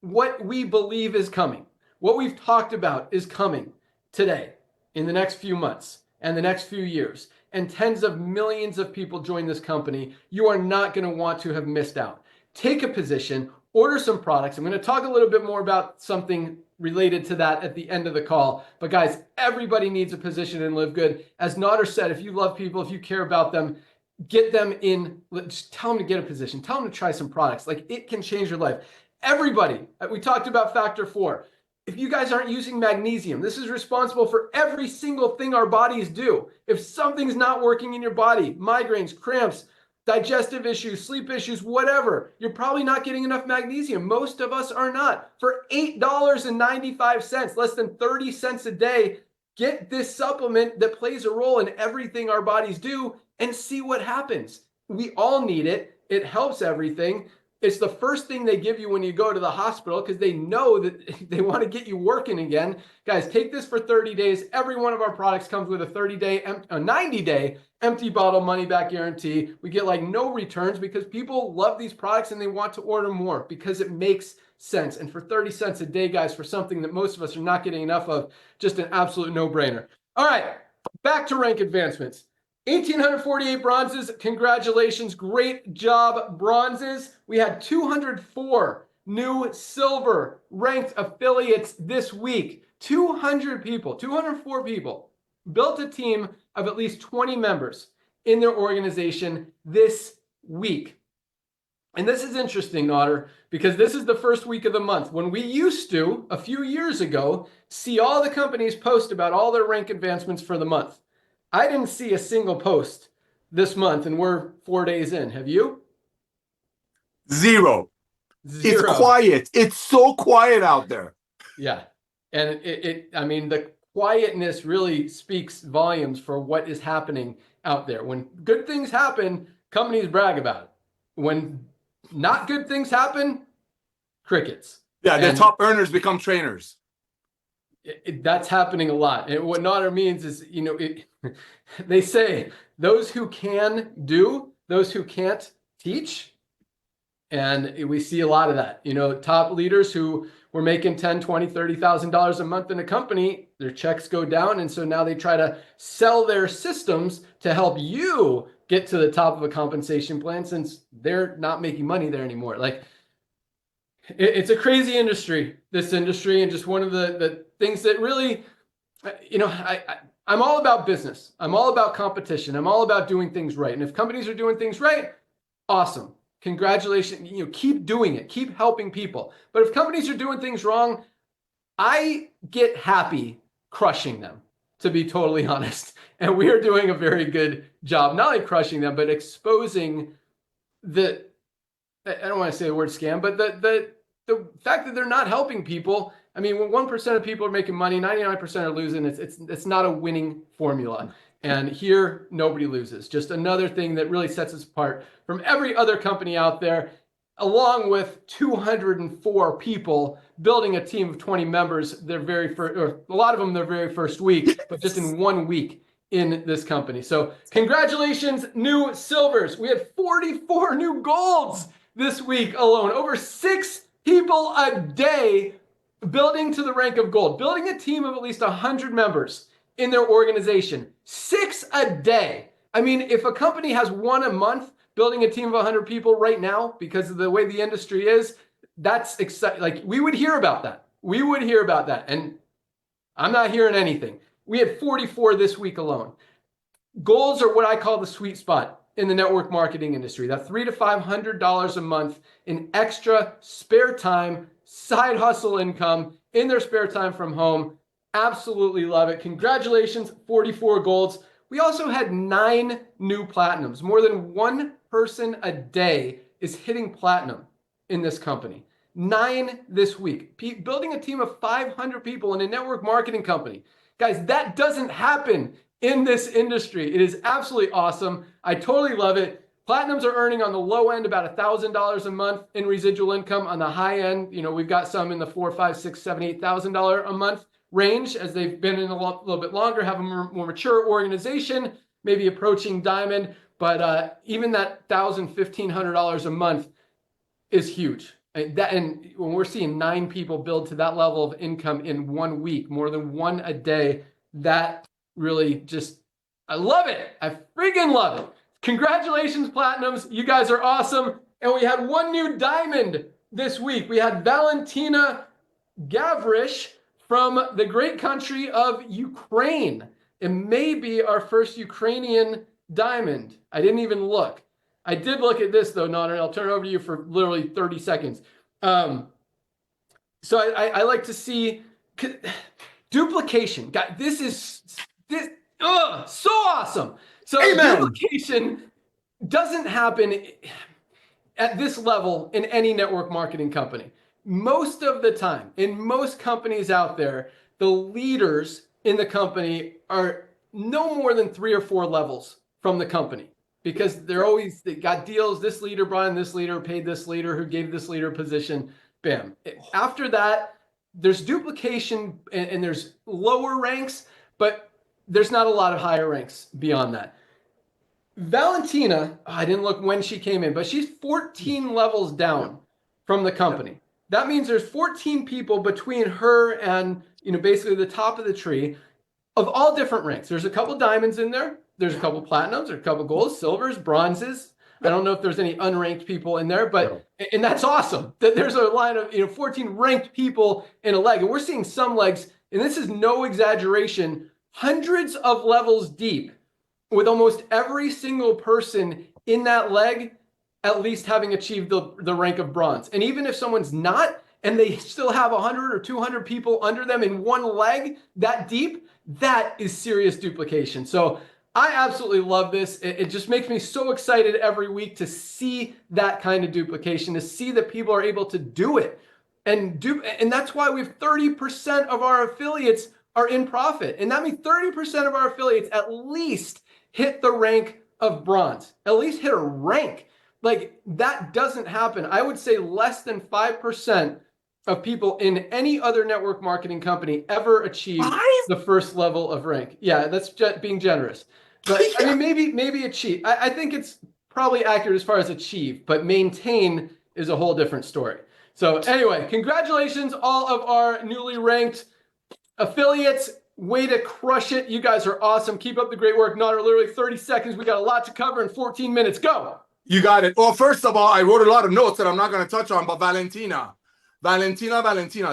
what we believe is coming, what we've talked about is coming today, in the next few months and the next few years, and tens of millions of people join this company, you are not going to want to have missed out. Take a position, order some products. I'm going to talk a little bit more about something related to that at the end of the call. But guys, everybody needs a position in Live Good. As Nader said, if you love people, if you care about them, get them in, just tell them to get a position, tell them to try some products. Like it can change your life. Everybody, we talked about factor 4. If you guys aren't using magnesium, this is responsible for every single thing our bodies do. If something's not working in your body, migraines, cramps, digestive issues, sleep issues, whatever, you're probably not getting enough magnesium. Most of us are not. For $8.95, less than 30 cents a day, get this supplement that plays a role in everything our bodies do and see what happens. We all need it. It helps everything. It's the first thing they give you when you go to the hospital because they know that they want to get you working again. Guys, take this for 30 days. Every one of our products comes with a 90-day empty bottle money back guarantee. We get like no returns because people love these products and they want to order more because it makes sense. And for 30 cents a day, guys, for something that most of us are not getting enough of, just an absolute no-brainer. All right, back to rank advancements. 1,848 bronzes. Congratulations. Great job, bronzes. We had 204 new silver ranked affiliates this week. 204 people built a team of at least 20 members in their organization this week. And this is interesting, Nader, because this is the first week of the month when we used to, a few years ago, see all the companies post about all their rank advancements for the month. I didn't see a single post this month, and we're 4 days in. Have you? 0. It's Zero. quiet. It's so quiet out there. Yeah. And I mean, the quietness really speaks volumes for what is happening out there. When good things happen, companies brag about it. When not good things happen, crickets. Yeah, the And top earners become trainers. that's happening a lot. And what Nader means is, they say those who can do, those who can't teach. And we see a lot of that. Top leaders who were making $10, $20, $30,000 a month in a company, their checks go down. And so now they try to sell their systems to help you get to the top of a compensation plan, since they're not making money there anymore. Like, it's a crazy industry, this industry. And just one of the things that really, I'm all about business. I'm all about competition. I'm all about doing things right. And if companies are doing things right, awesome. Congratulations. Keep doing it. Keep helping people. But if companies are doing things wrong, I get happy crushing them, to be totally honest. And we are doing a very good job, not only crushing them, but exposing the, I don't want to say the word scam, but the fact that they're not helping people. I mean, when 1% of people are making money, 99% are losing. It's not a winning formula. And here, nobody loses. Just another thing that really sets us apart from every other company out there, along with 204 people building a team of 20 members, their very first, or a lot of them their very first week, but just in 1 week in this company. So congratulations, new silvers. We had 44 new golds this week alone. Over 6 people a day building to the rank of gold, building a team of at least 100 members in their organization. 6 a day. I mean, if a company has 1 a month building a team of 100 people right now, because of the way the industry is, that's exciting. Like, we would hear about that. We would hear about that. And I'm not hearing anything. We had 44 this week alone. Goals are what I call the sweet spot in the network marketing industry. That $300 to $500 a month in extra spare time, side hustle income in their spare time from home. Absolutely love it. Congratulations, 44 golds. We also had 9 new platinums. More than 1 person a day is hitting platinum in this company. 9 this week. Building a team of 500 people in a network marketing company. Guys, that doesn't happen in this industry. It is absolutely awesome. I totally love it. Platinums are earning on the low end about $1,000 a month in residual income. On the high end, we've got some in the $4,000, $5,000, $6,000, $7,000, $8,000 a month range, as they've been in a little bit longer, have a more mature organization, maybe approaching diamond. But even that $1,000, $1,500 a month is huge. And when we're seeing 9 people build to that level of income in 1 week, more than 1 a day, that really just, I love it. I freaking love it. Congratulations, platinums. You guys are awesome. And we had 1 new diamond this week. We had Valentina Gavrish from the great country of Ukraine. It may be our first Ukrainian diamond. I didn't even look. I did look at this though, Nader, and I'll turn it over to you for literally 30 seconds. So I like to see duplication. God, this is so awesome. So Amen. Duplication doesn't happen at this level in any network marketing company. Most of the time, in most companies out there, the leaders in the company are no more than 3 or 4 levels from the company, because they got deals. This leader brought in this leader, paid this leader, who gave this leader a position. Bam. After that, there's duplication and there's lower ranks, but there's not a lot of higher ranks beyond that. Valentina, I didn't look when she came in, but she's 14 levels down from the company. That means there's 14 people between her and, basically the top of the tree, of all different ranks. There's a couple diamonds in there. There's a couple platinums, there's a couple golds, silvers, bronzes. I don't know if there's any unranked people in there, but, and that's awesome that there's a line of, 14 ranked people in a leg. And we're seeing some legs, and this is no exaggeration, hundreds of levels deep, with almost every single person in that leg at least having achieved the rank of bronze. And even if someone's not, and they still have 100 or 200 people under them in one leg that deep, that is serious duplication. So I absolutely love this. It just makes me so excited every week to see that kind of duplication, to see that people are able to do it. And that's why we have 30% of our affiliates are in profit. And that means 30% of our affiliates at least hit the rank of bronze, at least hit a rank. Like that doesn't happen. I would say less than 5% of people in any other network marketing company ever achieve the first level of rank. Yeah, that's being generous. But I mean, maybe achieve. I think it's probably accurate as far as achieve, but maintain is a whole different story. So anyway, congratulations, all of our newly ranked affiliates. Way to crush it. You guys are awesome. Keep up the great work. Not literally 30 seconds. We got a lot to cover in 14 minutes. Go. You got it. Well, first of all, I wrote a lot of notes that I'm not going to touch on, but Valentina,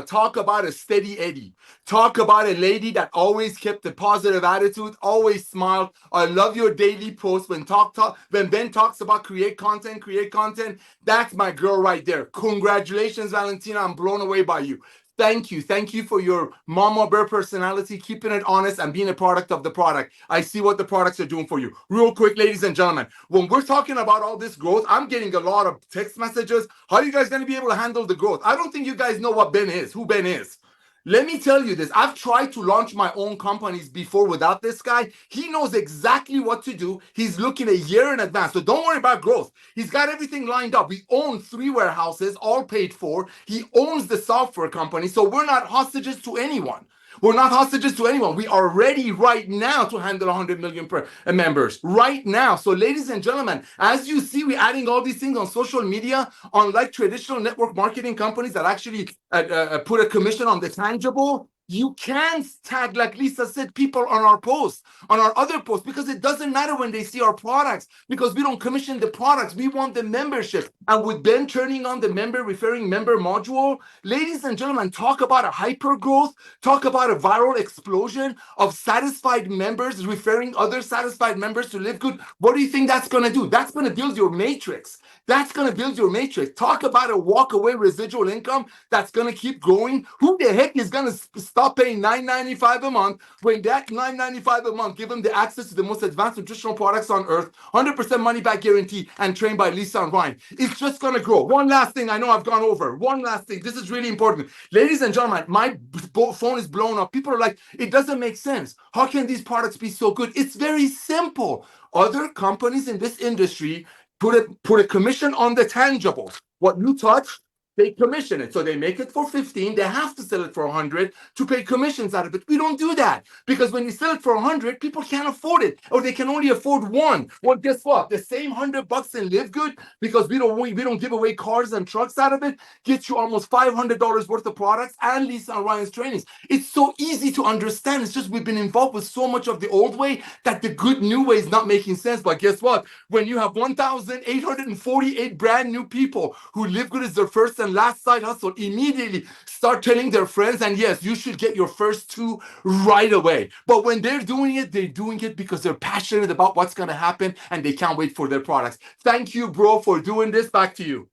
talk about a steady Eddie. Talk about a lady that always kept a positive attitude, always smiled. I love your daily post when Ben talks about create content. That's my girl right there. Congratulations, Valentina. I'm blown away by you. Thank you for your mama bear personality, keeping it honest and being a product of the product. I see what the products are doing for you. Real quick, ladies and gentlemen, when we're talking about all this growth, I'm getting a lot of text messages. How are you guys going to be able to handle the growth? I don't think you guys know what Ben is, who Ben is. Let me tell you this. I've tried to launch my own companies before without this guy. He knows exactly what to do. He's looking a year in advance. So don't worry about growth. He's got everything lined up. We own 3 warehouses, all paid for. He owns the software company. So we're not hostages to anyone. We are ready right now to handle 100 million members right now. So ladies and gentlemen, as you see, we're adding all these things on social media, unlike traditional network marketing companies that actually put a commission on the tangible. You can tag, like Lisa said, people on our posts, on our other posts, because it doesn't matter when they see our products, because we don't commission the products. We want the membership. And with Ben turning on the referring member module, ladies and gentlemen, talk about a hyper growth, talk about a viral explosion of satisfied members referring other satisfied members to Live Good. What do you think that's going to do? That's going to build your matrix. Talk about a walk-away residual income that's going to keep growing. Who the heck is going to stop paying $9.95 a month when that $9.95 a month give them the access to the most advanced nutritional products on earth, 100% money back guarantee, and trained by Lisa and Ryan? It's just going to grow. One last thing. I know I've gone over. One last thing. This is really important. Ladies and gentlemen, my phone is blown up. People are like, it doesn't make sense. How can these products be so good? It's very simple. Other companies in this industry put a commission on the tangible. What you touch, they commission it. So they make it for 15. They have to sell it for 100 to pay commissions out of it. We don't do that, because when you sell it for 100, people can't afford it, or they can only afford one. Well, guess what? The same $100 in Live Good, because we don't give away cars and trucks out of it, gets you almost $500 worth of products and Lisa and Ryan's trainings. It's so easy to understand. It's just we've been involved with so much of the old way that the good new way is not making sense. But guess what? When you have 1,848 brand new people who Live Good is their first and last side hustle, immediately start telling their friends, and yes, you should get your first 2 right away. But when they're doing it because they're passionate about what's going to happen, and they can't wait for their products. Thank you, bro, for doing this. Back to you.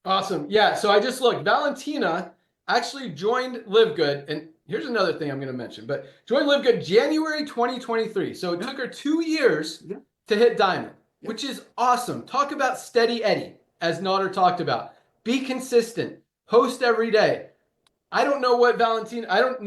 Awesome. Yeah. So I just looked. Valentina actually joined Live Good, and here's another thing I'm going to mention. But joined Live Good January 2023. So it took her 2 years to hit diamond, which is awesome. Talk about steady Eddie, as Nader talked about. Be consistent. Post every day. I don't know Valentina. I don't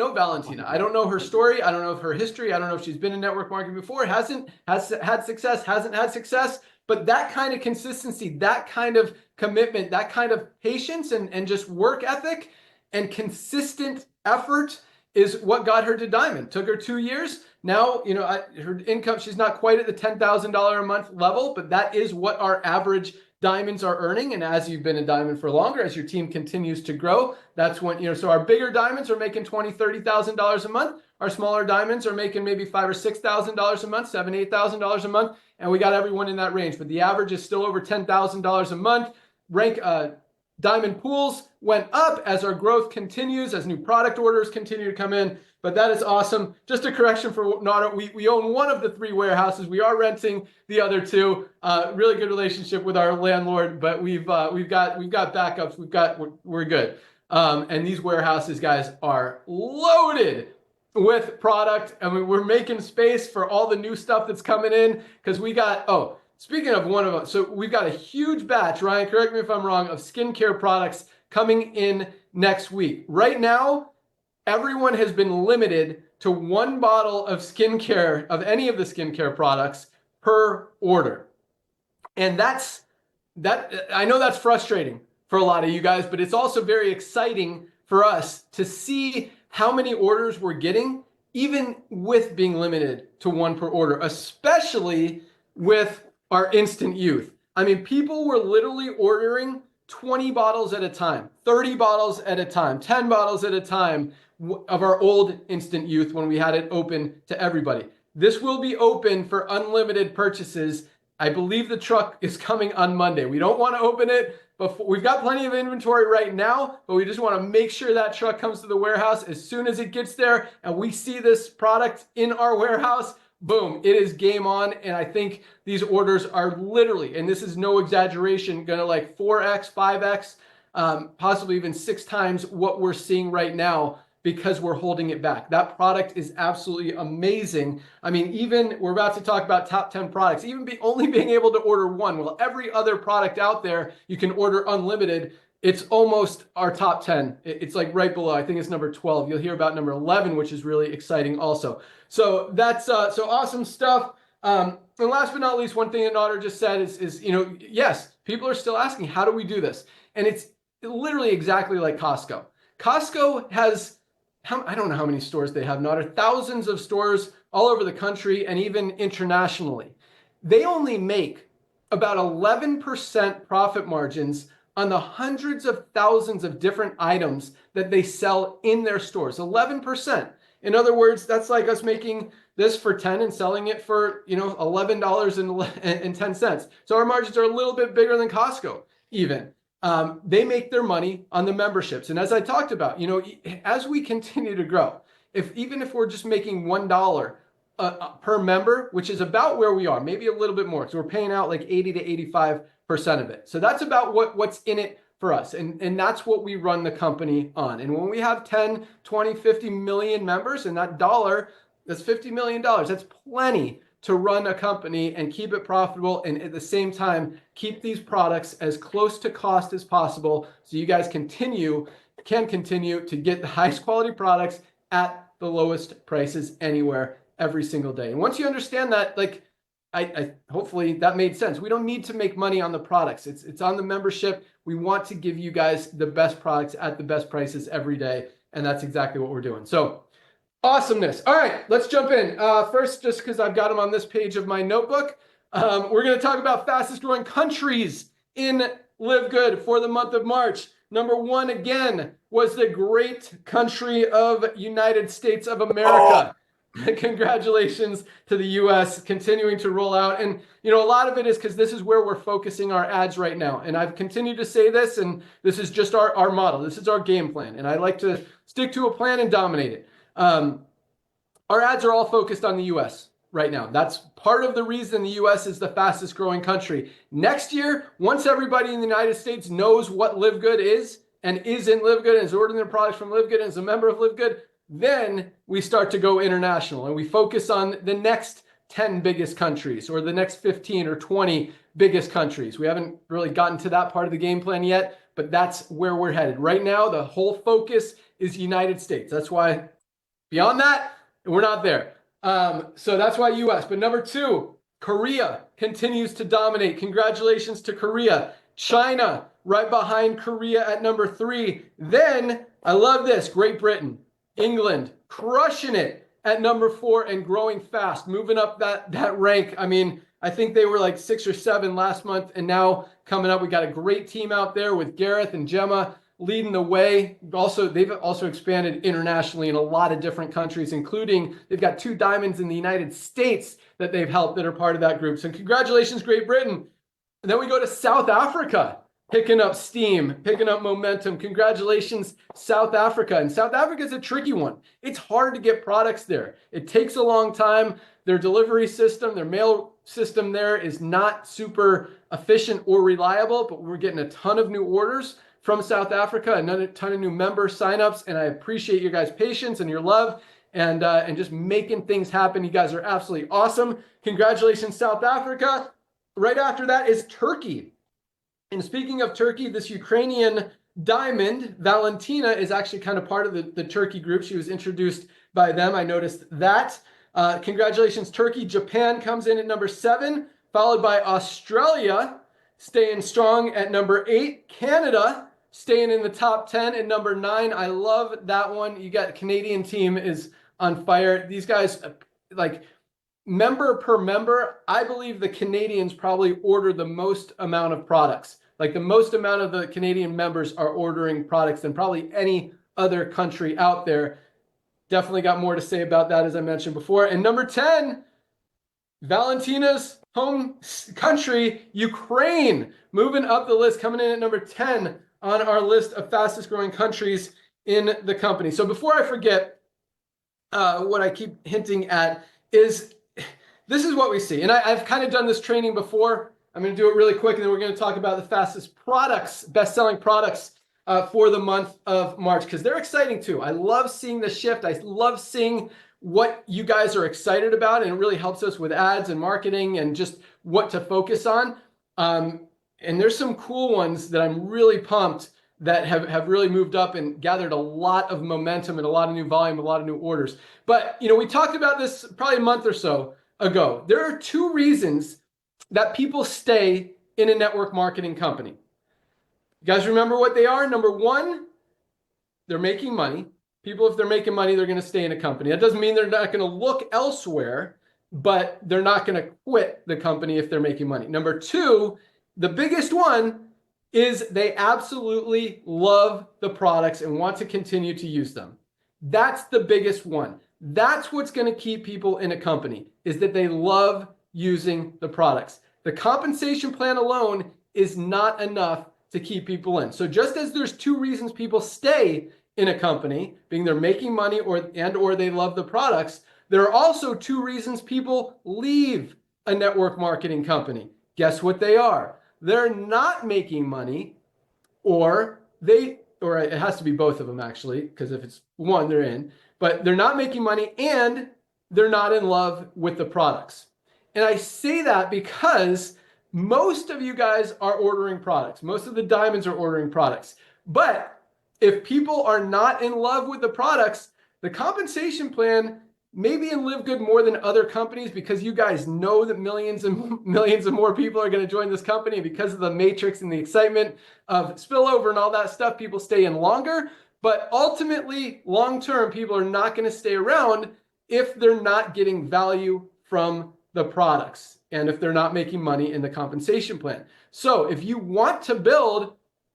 know her story. I don't know her history. I don't know if she's been in network marketing before. Has had success. But that kind of consistency, that kind of commitment, that kind of patience and just work ethic and consistent effort is what got her to diamond. Took her 2 years. Now, her income, she's not quite at the $10,000 a month level, but that is what our average diamonds are earning. And as you've been a diamond for longer, as your team continues to grow, that's when, so our bigger diamonds are making $20,000, $30,000 a month. Our smaller diamonds are making maybe $5,000 or $6,000 a month, $7,000, $8,000 a month. And we got everyone in that range, but the average is still over $10,000 a month. Diamond pools went up as our growth continues, as new product orders continue to come in. But that is awesome. Just a correction for Nader. We own one of the 3 warehouses. We are renting the other 2. Really good relationship with our landlord, but we've got backups. We're good. And these warehouses, guys, are loaded with product. I mean, we're making space for all the new stuff that's coming in because we got, oh, speaking of one of them, so we've got a huge batch, Ryan, correct me if I'm wrong, of skincare products coming in next week. Right now, everyone has been limited to 1 bottle of skincare, of any of the skincare products per order. And that, I know that's frustrating for a lot of you guys, but it's also very exciting for us to see how many orders we're getting, even with being limited to 1 per order, especially with our instant youth. I mean, people were literally ordering 20 bottles at a time, 30 bottles at a time, 10 bottles at a time of our old instant youth when we had it open to everybody. This will be open for unlimited purchases. I believe the truck is coming on Monday. We don't want to open it before. We've got plenty of inventory right now, but we just want to make sure that truck comes to the warehouse as soon as it gets there and we see this product in our warehouse. Boom, it is game on. And I think these orders are literally, and this is no exaggeration, gonna like 4x, 5x, possibly even 6 times what we're seeing right now because we're holding it back. That product is absolutely amazing. I mean, even we're about to talk about top 10 products, even only being able to order 1. Well, every other product out there, you can order unlimited. It's almost our top 10. It's like right below. I think it's number 12. You'll hear about number 11, which is really exciting also. So that's so awesome stuff. And last but not least, one thing that Otter just said is, you know, yes, people are still asking, how do we do this? And it's literally exactly like Costco. Costco has, I don't know how many stores they have, Otter, thousands of stores all over the country and even internationally. They only make about 11% profit margins on the hundreds of thousands of different items that they sell in their stores. 11%. In other words, that's like us making this for 10 and selling it for, you know, $11.10. So our margins are a little bit bigger than Costco even. They make their money on the memberships. And as I talked about, you know, as we continue to grow, even if we're just making $1 per member, which is about where we are, maybe a little bit more. So we're paying out like 80 to 85% of it. So that's about what's in it for us. And that's what we run the company on. And when we have 10, 20, 50 million members, and that dollar, that's $50 million. That's plenty to run a company and keep it profitable, and at the same time keep these products as close to cost as possible so you guys can continue to get the highest quality products at the lowest prices anywhere every single day. And once you understand that, like, I hopefully that made sense. We don't need to make money on the products. It's on the membership. We want to give you guys the best products at the best prices every day, and that's exactly what we're doing. So awesomeness. All right, let's jump in. First, just because I've got them on this page of my notebook, we're going to talk about fastest growing countries in Live Good for the month of March. Number 1 again was the great country of United States of America. Congratulations to the US continuing to roll out. And, you know, a lot of it is because this is where we're focusing our ads right now. And I've continued to say this, and this is just our model. This is our game plan. And I like to stick to a plan and dominate it. Our ads are all focused on the US right now. That's part of the reason the US is the fastest growing country. Next year, once everybody in the United States knows what Live Good is and is in Live Good and is ordering their products from Live Good and is a member of Live Good, then we start to go international and we focus on the next 10 biggest countries or the next 15 or 20 biggest countries. We haven't really gotten to that part of the game plan yet, but that's where we're headed. Right now, the whole focus is United States. That's why beyond that, we're not there. So that's why US. But number 2, Korea continues to dominate. Congratulations to Korea. China right behind Korea at number 3. Then, I love this, Great Britain. England crushing it at number 4 and growing fast, moving up that rank. I mean, I think they were like 6 or 7 last month, and now coming up, we got a great team out there with Gareth and Gemma leading the way. They've also expanded internationally in a lot of different countries, including they've got 2 diamonds in the United States that they've helped that are part of that group. So congratulations, Great Britain. And then we go to South Africa. Picking up steam, picking up momentum. Congratulations, South Africa. And South Africa is a tricky one. It's hard to get products there. It takes a long time. Their delivery system, their mail system there is not super efficient or reliable, but we're getting a ton of new orders from South Africa, another ton of new member signups, and I appreciate your guys' patience and your love and just making things happen. You guys are absolutely awesome. Congratulations, South Africa. Right after that is Turkey. And speaking of Turkey, this Ukrainian diamond, Valentina, is actually kind of part of the Turkey group. She was introduced by them. I noticed that. Congratulations, Turkey. Japan comes in at number 7, followed by Australia, staying strong at number 8. Canada staying in the top 10 at number 9. I love that one. You got Canadian team is on fire. These guys, like, member per member, I believe the Canadians probably order the most amount of products. Like, the most amount of the Canadian members are ordering products than probably any other country out there. Definitely got more to say about that, as I mentioned before. And number 10, Valentina's home country, Ukraine, moving up the list, coming in at number 10 on our list of fastest growing countries in the company. So before I forget, what I keep hinting at is this is what we see. And I've kind of done this training before. I'm going to do it really quick, and then we're going to talk about the fastest products, best-selling products for the month of March, because they're exciting too. I love seeing the shift. I love seeing what you guys are excited about, and it really helps us with ads and marketing and just what to focus on. And there's some cool ones that I'm really pumped that have really moved up and gathered a lot of momentum and a lot of new volume, a lot of new orders. But, you know, we talked about this probably a month or so ago. There are 2 reasons that people stay in a network marketing company. You guys remember what they are? Number 1, they're making money. People, if they're making money, they're going to stay in a company. That doesn't mean they're not going to look elsewhere, but they're not going to quit the company if they're making money. Number 2, the biggest one, is they absolutely love the products and want to continue to use them. That's the biggest one. That's what's going to keep people in a company, is that they love using the products. The compensation plan alone is not enough to keep people in. So just as there's 2 reasons people stay in a company, being they're making money or they love the products, there are also 2 reasons people leave a network marketing company. Guess what they are? They're not making money, or it has to be both of them actually, because if it's one, they're in, but they're not making money and they're not in love with the products. And I say that because most of you guys are ordering products. Most of the diamonds are ordering products. But if people are not in love with the products, the compensation plan may be in LiveGood more than other companies, because you guys know that millions and millions of more people are going to join this company. Because of the matrix and the excitement of spillover and all that stuff, people stay in longer. But ultimately, long-term, people are not going to stay around if they're not getting value from the products and if they're not making money in the compensation plan. So if you want to build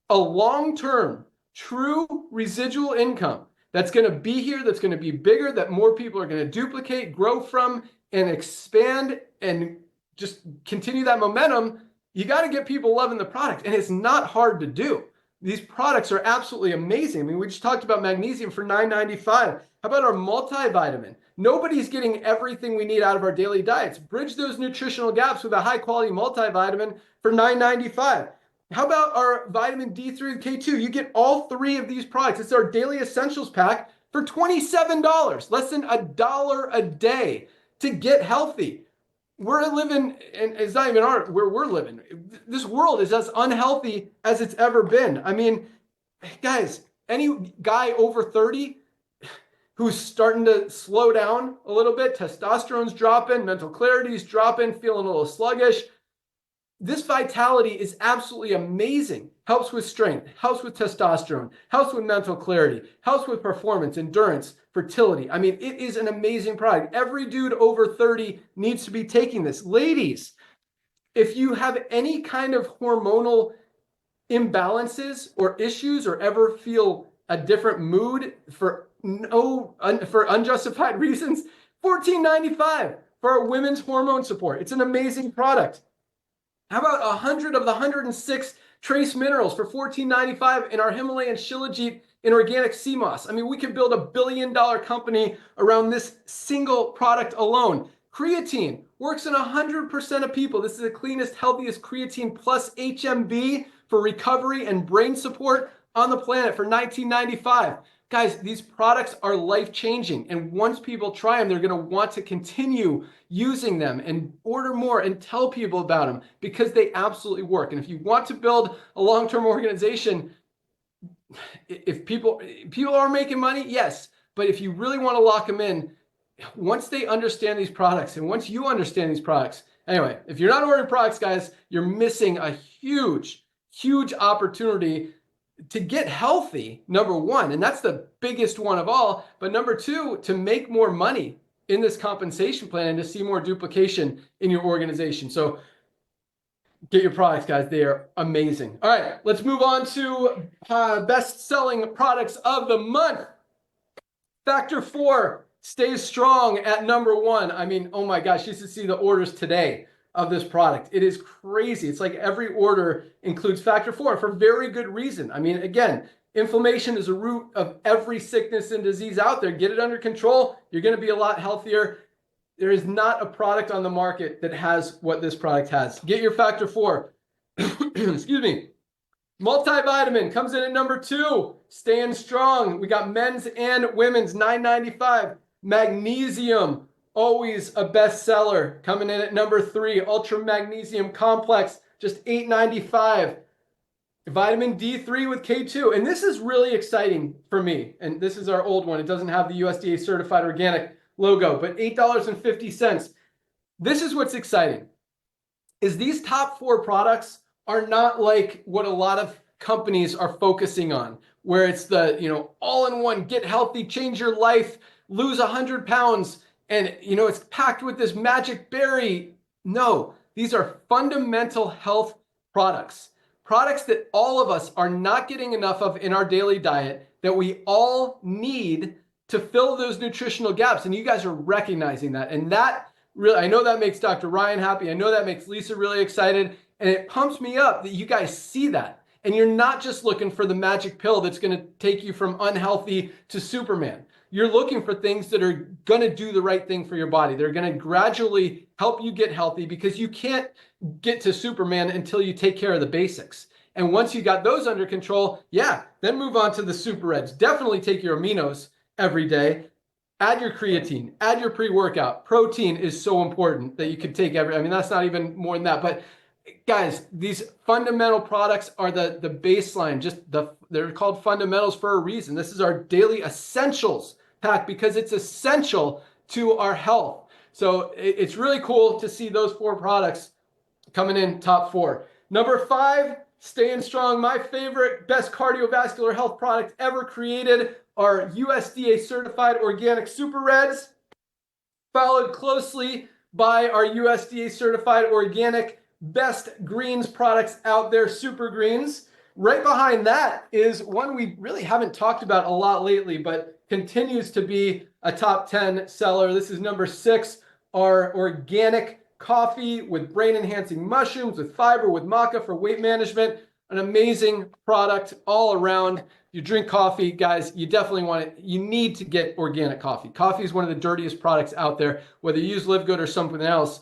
a long-term, true residual income that's going to be here, that's going to be bigger, that more people are going to duplicate, grow from, and expand, and just continue that momentum, you got to get people loving the product. And it's not hard to do. These products are absolutely amazing. I mean, we just talked about magnesium for $9.95. How about our multivitamin? Nobody's getting everything we need out of our daily diets. Bridge those nutritional gaps with a high-quality multivitamin for $9.95. How about our vitamin D3 and K2? You get all 3 of these products. It's our daily essentials pack for $27, less than $1 a day to get healthy. We're living, and it's not even where we're living. This world is as unhealthy as it's ever been. I mean, guys, any guy over 30 who's starting to slow down a little bit, testosterone's dropping, mental clarity's dropping, feeling a little sluggish. This vitality is absolutely amazing. Helps with strength, helps with testosterone, helps with mental clarity, helps with performance, endurance, fertility. I mean, it is an amazing product. Every dude over 30 needs to be taking this. Ladies, if you have any kind of hormonal imbalances or issues, or ever feel a different mood for unjustified reasons, $14.95 for our women's hormone support. It's an amazing product. How about 100 of the 106 trace minerals for $14.95 in our Himalayan Shilajit in organic sea moss? I mean, we can build a billion-dollar company around this single product alone. Creatine works in 100% of people. This is the cleanest, healthiest creatine plus HMB for recovery and brain support on the planet for $19.95. Guys, these products are life-changing. And once people try them, they're going to want to continue using them and order more and tell people about them because they absolutely work. And if you want to build a long-term organization, if people are making money, yes. But if you really want to lock them in, once they understand these products and once you understand these products, anyway, if you're not ordering products, guys, you're missing a huge, huge opportunity to get healthy, number one, and that's the biggest one of all. But number two, to make more money in this compensation plan and to see more duplication in your organization. So get your products, guys. They are amazing. All right, let's move on to best-selling products of the month. Factor 4 stays strong at number 1. I mean, oh my gosh, you should see the orders today of this product. It is crazy. It's like every order includes factor 4 for very good reason. I mean, again, inflammation is a root of every sickness and disease out there. Get it under control. You're going to be a lot healthier. There is not a product on the market that has what this product has. Get your factor 4. Excuse me. Multivitamin comes in at number 2, staying strong. We got men's and women's, $9.95. Magnesium, always a bestseller, coming in at number 3. Ultra Magnesium Complex, just $8.95. Vitamin D3 with K2. And this is really exciting for me. And this is our old one. It doesn't have the USDA certified organic logo, but $8.50. This is what's exciting, is these top 4 products are not like what a lot of companies are focusing on, where it's the, all-in-one, get healthy, change your life, lose 100 pounds, and, it's packed with this magic berry. No, these are fundamental health products that all of us are not getting enough of in our daily diet, that we all need to fill those nutritional gaps. And you guys are recognizing that. And that really, I know that makes Dr. Ryan happy. I know that makes Lisa really excited. And it pumps me up that you guys see that. And you're not just looking for the magic pill that's going to take you from unhealthy to Superman. You're looking for things that are going to do the right thing for your body. They're going to gradually help you get healthy, because you can't get to Superman until you take care of the basics. And once you got those under control, then move on to the super reds. Definitely take your aminos every day. Add your creatine, add your pre-workout. Protein is so important that you could take that's not even more than that. But guys, these fundamental products are the baseline. They're called fundamentals for a reason. This is our daily essentials pack because it's essential to our health. So it's really cool to see those 4 products coming in top 4. Number 5, staying strong. My favorite, best cardiovascular health product ever created are USDA certified organic super reds, followed closely by our USDA certified organic best greens products out there, super greens. Right behind that is one we really haven't talked about a lot lately, but continues to be a top 10 seller. This is number 6, our organic coffee with brain enhancing mushrooms, with fiber, with maca for weight management. An amazing product all around. You drink coffee, guys, you definitely you need to get organic coffee. Coffee is one of the dirtiest products out there. Whether you use LiveGood or something else,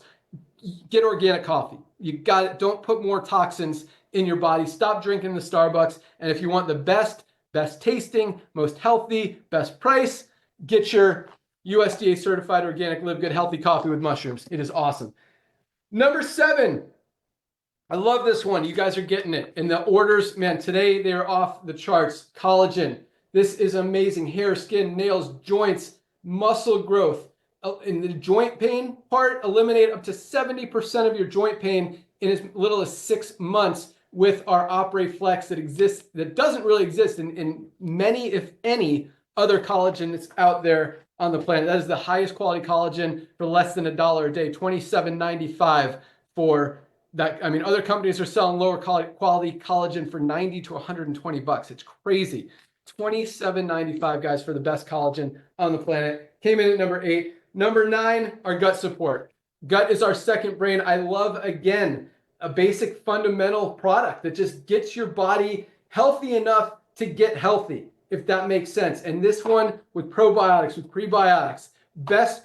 get organic coffee. You got it. Don't put more toxins in your body. Stop drinking the Starbucks. And if you want the best tasting, most healthy, best price, get your USDA certified organic LiveGood healthy coffee with mushrooms. It is awesome. Number 7. I love this one. You guys are getting it. And the orders, man, today they're off the charts. Collagen. This is amazing. Hair, skin, nails, joints, muscle growth. In the joint pain part, eliminate up to 70% of your joint pain in as little as 6 months with our Opera Flex that doesn't really exist in many, if any, other collagen that's out there on the planet. That is the highest quality collagen for less than $1 a day, $27.95 for that. I mean, other companies are selling lower quality collagen for $90 to $120. It's crazy. $27.95, guys, for the best collagen on the planet. Came in at number 8. Number 9, our gut support. Gut is our second brain. I love, again, a basic fundamental product that just gets your body healthy enough to get healthy, if that makes sense. And this one with probiotics, with prebiotics, best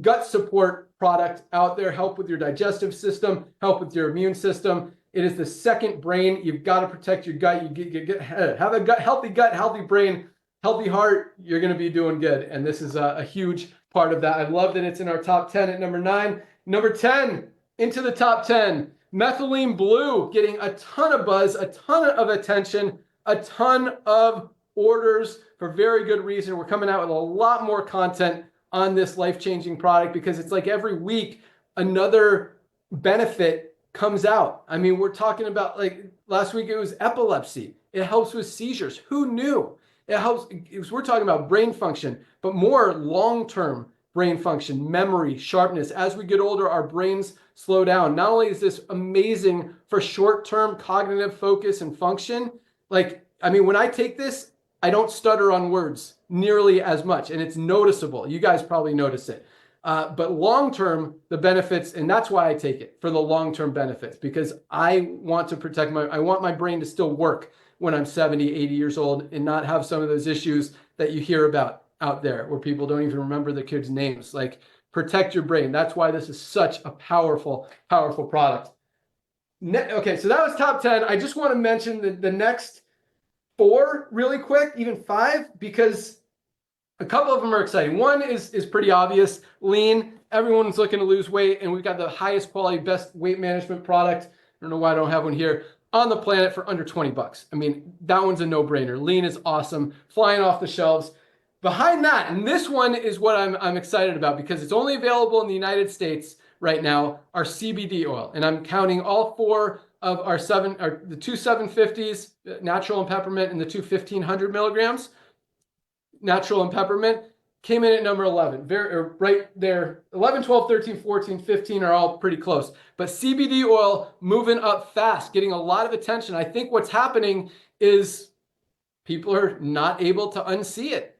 gut support product out there. Help with your digestive system, help with your immune system. It is the second brain. You've got to protect your gut. You have a healthy gut, healthy brain. healthy heart, you're going to be doing good. And this is a huge part of that. I love that it's in our top 10 at number 9. Number 10, into the top 10, Methylene Blue, getting a ton of buzz, a ton of attention, a ton of orders for very good reason. We're coming out with a lot more content on this life-changing product because it's like every week another benefit comes out. I mean, we're talking about, like last week it was epilepsy. It helps with seizures. Who knew? It helps. We're talking about brain function, but more long-term brain function, memory, sharpness. As we get older, our brains slow down. Not only is this amazing for short-term cognitive focus and function, like, I mean, when I take this, I don't stutter on words nearly as much, and it's noticeable. You guys probably notice it. But long-term, the benefits, and that's why I take it, for the long-term benefits, because I want to protect I want my brain to still work when I'm 70, 80 years old and not have some of those issues that you hear about out there where people don't even remember the kids' names. Like, protect your brain. That's why this is such a powerful, powerful product. Okay, so that was top 10. I just want to mention the next 4 really quick, even 5, because a couple of them are exciting. One is pretty obvious, lean. Everyone's looking to lose weight, and we've got the highest quality, best weight management product. I don't know why I don't have one here on the planet for under 20 bucks. I mean, that one's a no-brainer. Lean is awesome, flying off the shelves. Behind that, and this one is what I'm excited about because it's only available in the United States right now, our CBD oil. And I'm counting all 4 of the 2 750s, natural and peppermint, and the 2 1500 milligrams, natural and peppermint, came in at number 11. Right there, 11, 12, 13, 14, 15 are all pretty close. But CBD oil moving up fast, getting a lot of attention. I think what's happening is people are not able to unsee it.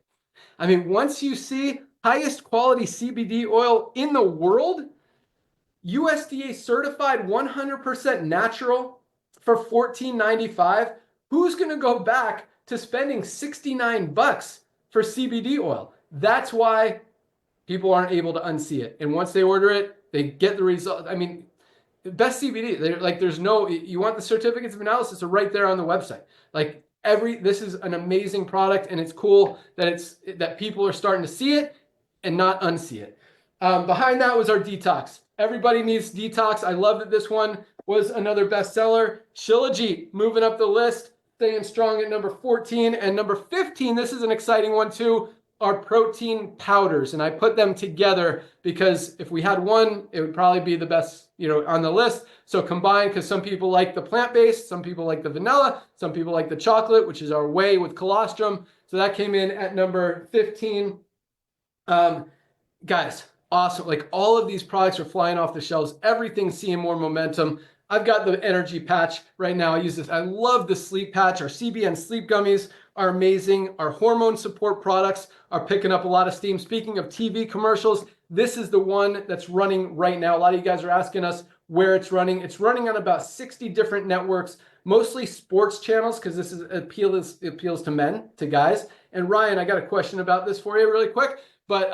I mean, once you see highest quality CBD oil in the world, USDA certified 100% natural for $14.95, who's going to go back to spending 69 bucks for CBD oil? That's why people aren't able to unsee it. And once they order it, they get the result. I mean, best CBD, like there's no, you want the certificates of analysis are right there on the website. Like this is an amazing product, and it's cool that people are starting to see it and not unsee it. Behind that was our detox. Everybody needs detox. I love that this one was another bestseller. Shilajit moving up the list, staying strong at number 14. And number 15, this is an exciting one too, are protein powders. And I put them together because if we had one, it would probably be the best, on the list. So combined, because some people like the plant-based, some people like the vanilla, some people like the chocolate, which is our whey with colostrum. So that came in at number 15. Guys, awesome. Like, all of these products are flying off the shelves. Everything's seeing more momentum. I've got the energy patch right now. I use this. I love the sleep patch. Our CBN sleep gummies are amazing. Our hormone support products are picking up a lot of steam. Speaking of TV commercials, this is the one that's running right now. A lot of you guys are asking us where it's running. It's running on about 60 different networks, mostly sports channels, because this appeals to men, to guys. And Ryan, I got a question about this for you really quick, but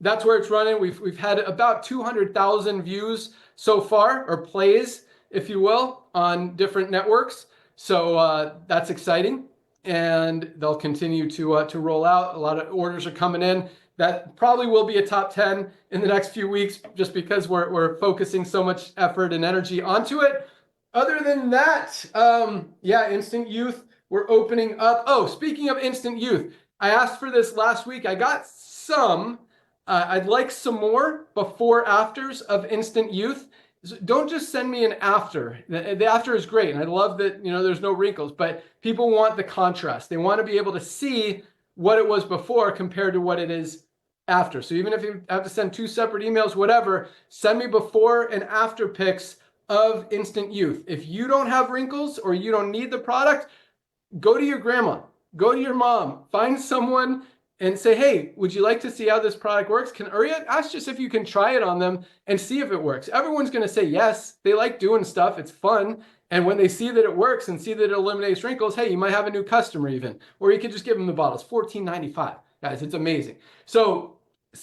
that's where it's running. We've had about 200,000 views so far, or plays, if you will, on different networks. So that's exciting, and they'll continue to roll out. A lot of orders are coming in. That probably will be a top 10 in the next few weeks, just because we're focusing so much effort and energy onto it. Other than that, yeah, Instant Youth, we're opening up. Oh, speaking of Instant Youth, I asked for this last week. I got some. I'd like some more before afters of Instant Youth. Don't just send me an after. The after is great, and I love that there's no wrinkles, but people want the contrast. They want to be able to see what it was before compared to what it is after. So even if you have to send 2 separate emails, whatever, send me before and after pics of Instant Youth. If you don't have wrinkles or you don't need the product, go to your grandma, go to your mom, find someone and say, hey, would you like to see how this product works? Or ask just if you can try it on them and see if it works. Everyone's going to say yes. They like doing stuff. It's fun. And when they see that it works and see that it eliminates wrinkles, hey, you might have a new customer even. Or you could just give them the bottles. $14.95. Guys, it's amazing. So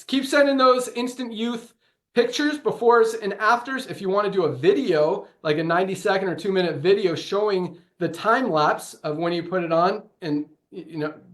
keep sending those Instant Youth pictures, befores and afters. If you want to do a video, like a 90-second or 2-minute video showing the time lapse of when you put it on and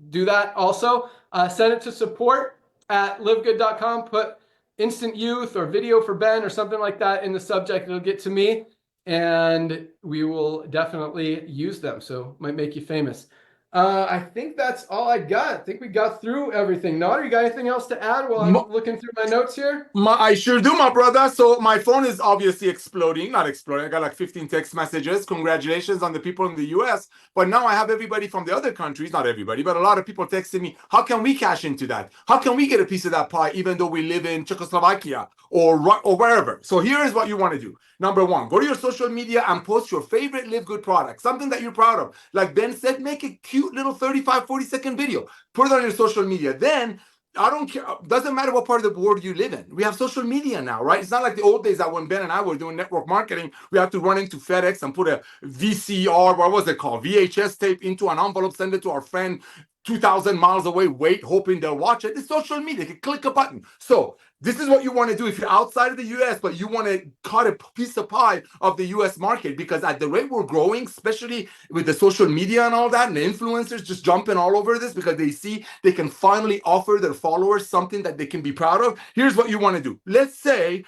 do that also. Send it to support@livegood.com. Put instant youth or video for Ben or something like that in the subject. It'll get to me, and we will definitely use them. So might make you famous. I think that's all I got. I think we got through everything. Nader, you got anything else to add while I'm looking through my notes here? I sure do, my brother. So my phone is obviously exploding. Not exploding. I got like 15 text messages. Congratulations on the people in the US. But now I have everybody from the other countries, not everybody, but a lot of people texting me, how can we cash into that? How can we get a piece of that pie, even though we live in Czechoslovakia or wherever? So here is what you want to do. Number one, go to your social media and post your favorite Live Good product, something that you're proud of. Like Ben said, make a cute little 35, 40-second video. Put it on your social media. Then I don't care. Doesn't matter what part of the world you live in. We have social media now, right? It's not like the old days that when Ben and I were doing network marketing, we had to run into FedEx and put a VCR, what was it called? VHS tape into an envelope, send it to our friend 2,000 miles away, wait, hoping they'll watch it. It's social media. You can click a button. So this is what you want to do if you're outside of the US, but you want to cut a piece of pie of the US market, because at the rate we're growing, especially with the social media and all that, and the influencers just jumping all over this because they see they can finally offer their followers something that they can be proud of. Here's what you want to do. Let's say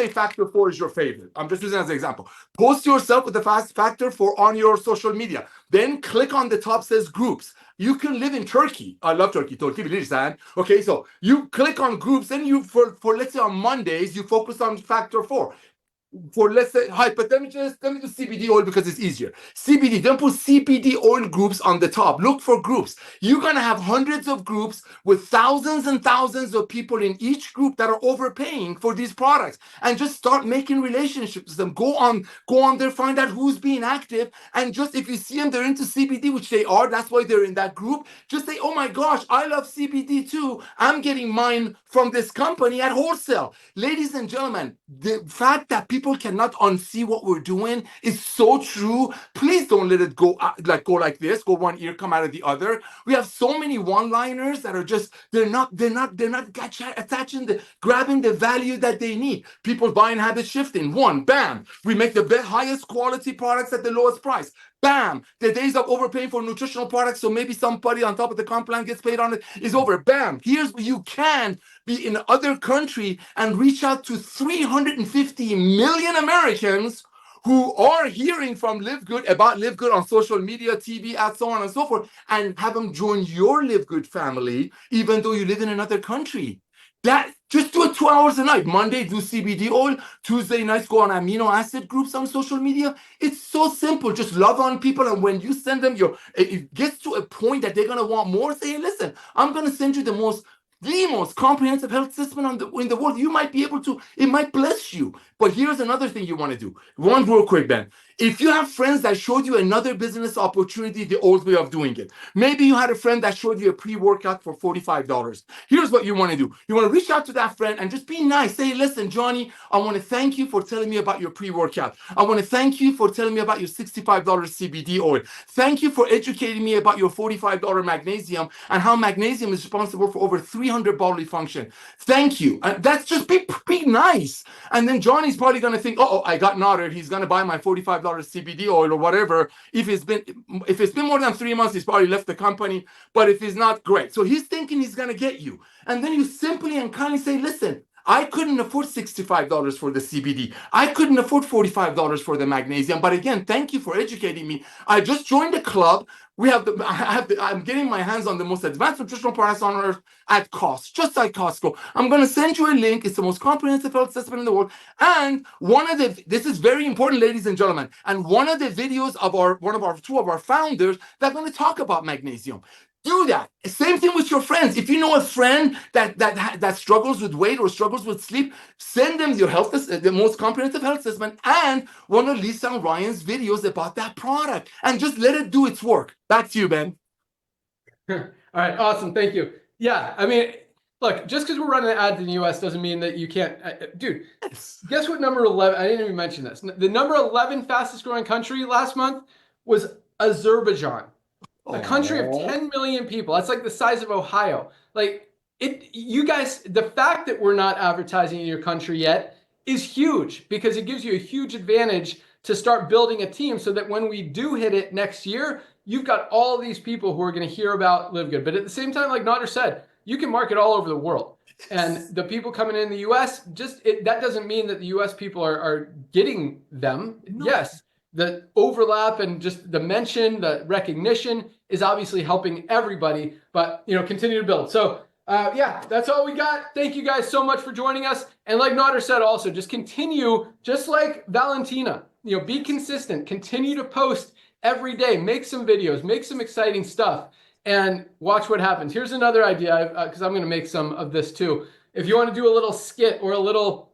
factor 4 is your favorite. I'm just using it as an example. Post yourself with the factor 4 on your social media. Then click on the top says groups. You can live in Turkey. I love Turkey. Okay, so you click on groups, and you for let's say on Mondays you focus on factor 4. For let's say hypothetically, let me do CBD oil because it's easier. CBD, then put CBD oil groups on the top. Look for groups. You're gonna have hundreds of groups with thousands and thousands of people in each group that are overpaying for these products, and just start making relationships with them. Go on there, find out who's being active, and just if you see them, they're into CBD, which they are. That's why they're in that group. Just say, oh my gosh, I love CBD too. I'm getting mine from this company at wholesale. Ladies and gentlemen, the fact that people cannot unsee what we're doing is so true. Please don't let it go like this. Go one ear, come out of the other. We have so many one-liners that are just they're not grabbing the value that they need. People's buying habits shifting. One, bam, we make the highest quality products at the lowest price. Bam, the days of overpaying for nutritional products, so maybe somebody on top of the comp plan gets paid on it, is over. Bam, here's where you can be in other country and reach out to 350 million Americans who are hearing from Live Good about Live Good on social media, TV, and so on and so forth, and have them join your Live Good family, even though you live in another country. That just do it 2 hours a night. Monday, do CBD oil. Tuesday nights, go on amino acid groups on social media. It's so simple. Just love on people, and when you send them it gets to a point that they're gonna want more. Say, hey, listen, I'm gonna send you the most comprehensive health system in the world. You might be able to. It might bless you. But here's another thing you want to do. One real quick, Ben. If you have friends that showed you another business opportunity, the old way of doing it. Maybe you had a friend that showed you a pre-workout for $45. Here's what you want to do. You want to reach out to that friend and just be nice. Say, listen, Johnny, I want to thank you for telling me about your pre-workout. I want to thank you for telling me about your $65 CBD oil. Thank you for educating me about your $45 magnesium and how magnesium is responsible for over 300 bodily function. Thank you. That's just be nice. And then Johnny's probably going to think, oh, I got Nader. He's going to buy my $45 CBD oil or whatever. If it's been more than 3 months, he's probably left the company. But if it's not, great. So he's thinking he's going to get you. And then you simply and kindly say, listen, I couldn't afford $65 for the CBD. I couldn't afford $45 for the magnesium. But again, thank you for educating me. I just joined the club. I'm getting my hands on the most advanced nutritional products on earth at cost, just like Costco. I'm going to send you a link. It's the most comprehensive health assessment in the world. And this is very important, ladies and gentlemen. And one of the videos of two of our founders, they're going to talk about magnesium. Do that. Same thing with your friends. If you know a friend that struggles with weight or struggles with sleep, send them your the most comprehensive health assessment and one of Lisa and Ryan's videos about that product, and just let it do its work. Back to you, Ben. All right, awesome. Thank you. Yeah, I mean, look, just because we're running ads in the US doesn't mean that you can't. Dude, guess what number 11? I didn't even mention this. The number 11 fastest growing country last month was Azerbaijan. A country of 10 million people. That's like the size of Ohio. Like you guys, the fact that we're not advertising in your country yet is huge, because it gives you a huge advantage to start building a team so that when we do hit it next year, you've got all these people who are going to hear about Live Good. But at the same time, like Nader said, you can market all over the world. And the people coming in the US, that doesn't mean that the US people are getting them. No. Yes, the overlap and just the mention, the recognition is obviously helping everybody, but continue to build. So yeah, that's all we got. Thank you guys so much for joining us. And like Nader said, also just continue, just like Valentina, be consistent, continue to post every day, make some videos, make some exciting stuff, and watch what happens. Here's another idea, because I'm going to make some of this too. If you want to do a little skit or a little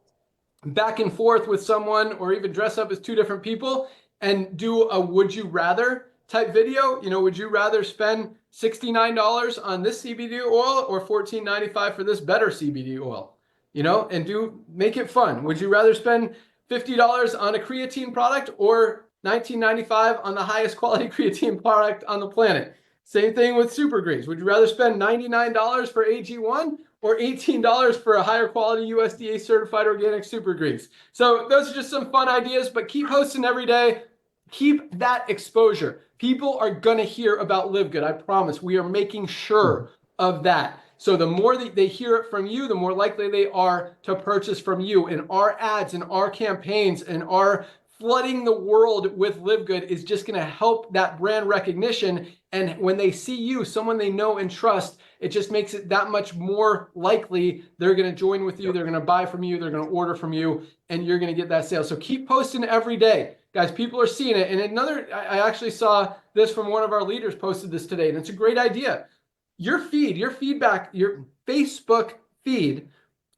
back and forth with someone, or even dress up as two different people and do a would you rather type video, would you rather spend $69 on this CBD oil or $14.95 for this better CBD oil? And make it fun. Would you rather spend $50 on a creatine product or $19.95 on the highest quality creatine product on the planet? Same thing with Super Greens. Would you rather spend $99 for AG1 or $18 for a higher quality USDA certified organic Super Greens? So those are just some fun ideas, but keep posting every day. Keep that exposure. People are going to hear about Live Good. I promise. We are making sure of that. So the more that they hear it from you, the more likely they are to purchase from you. And our ads and our campaigns and our flooding the world with Live Good is just going to help that brand recognition. And when they see you, someone they know and trust, it just makes it that much more likely they're going to join with you. They're going to buy from you. They're going to order from you, and you're going to get that sale. So keep posting every day. Guys, people are seeing it. And I actually saw this from one of our leaders posted this today, and it's a great idea. Your feed, your feedback, your Facebook feed,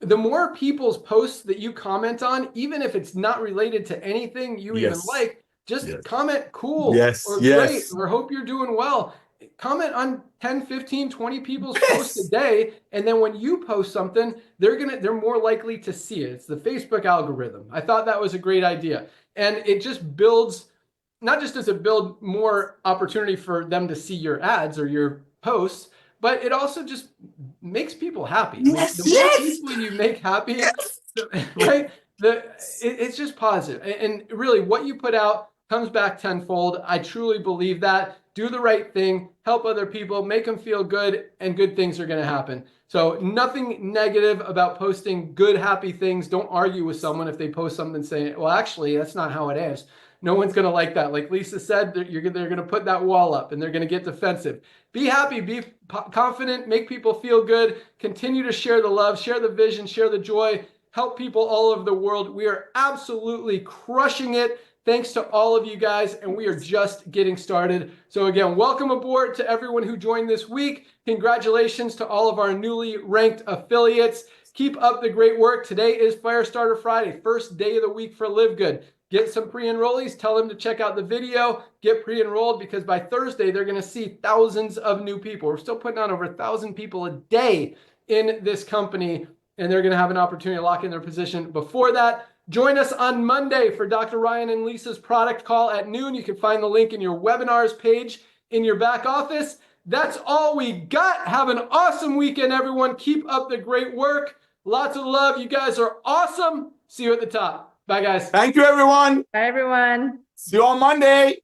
the more people's posts that you comment on, even if it's not related to anything you even like, just comment cool or great or hope you're doing well. Comment on 10, 15, 20 people's posts a day. And then when you post something, they're more likely to see it. It's the Facebook algorithm. I thought that was a great idea. And it just builds, not just does it build more opportunity for them to see your ads or your posts, but it also just makes people happy. The more people you make happy, right? It's just positive. And really what you put out comes back tenfold. I truly believe that. Do the right thing, help other people, make them feel good, and good things are going to happen. So nothing negative about posting good, happy things. Don't argue with someone if they post something saying, well, actually, that's not how it is. No one's going to like that. Like Lisa said, they're going to put that wall up and they're going to get defensive. Be happy, be confident, make people feel good, continue to share the love, share the vision, share the joy, help people all over the world. We are absolutely crushing it. Thanks to all of you guys, and we are just getting started. So again, welcome aboard to everyone who joined this week. Congratulations to all of our newly ranked affiliates. Keep up the great work. Today is Firestarter Friday, first day of the week for Live Good. Get some pre-enrollees, tell them to check out the video, get pre-enrolled, because by Thursday, they're gonna see thousands of new people. We're still putting on over 1,000 people a day in this company, and they're gonna have an opportunity to lock in their position before that. Join us on Monday for Dr. Ryan and Lisa's product call at noon. You can find the link in your webinars page in your back office. That's all we got. Have an awesome weekend, everyone. Keep up the great work. Lots of love. You guys are awesome. See you at the top. Bye, guys. Thank you, everyone. Bye, everyone. See you on Monday.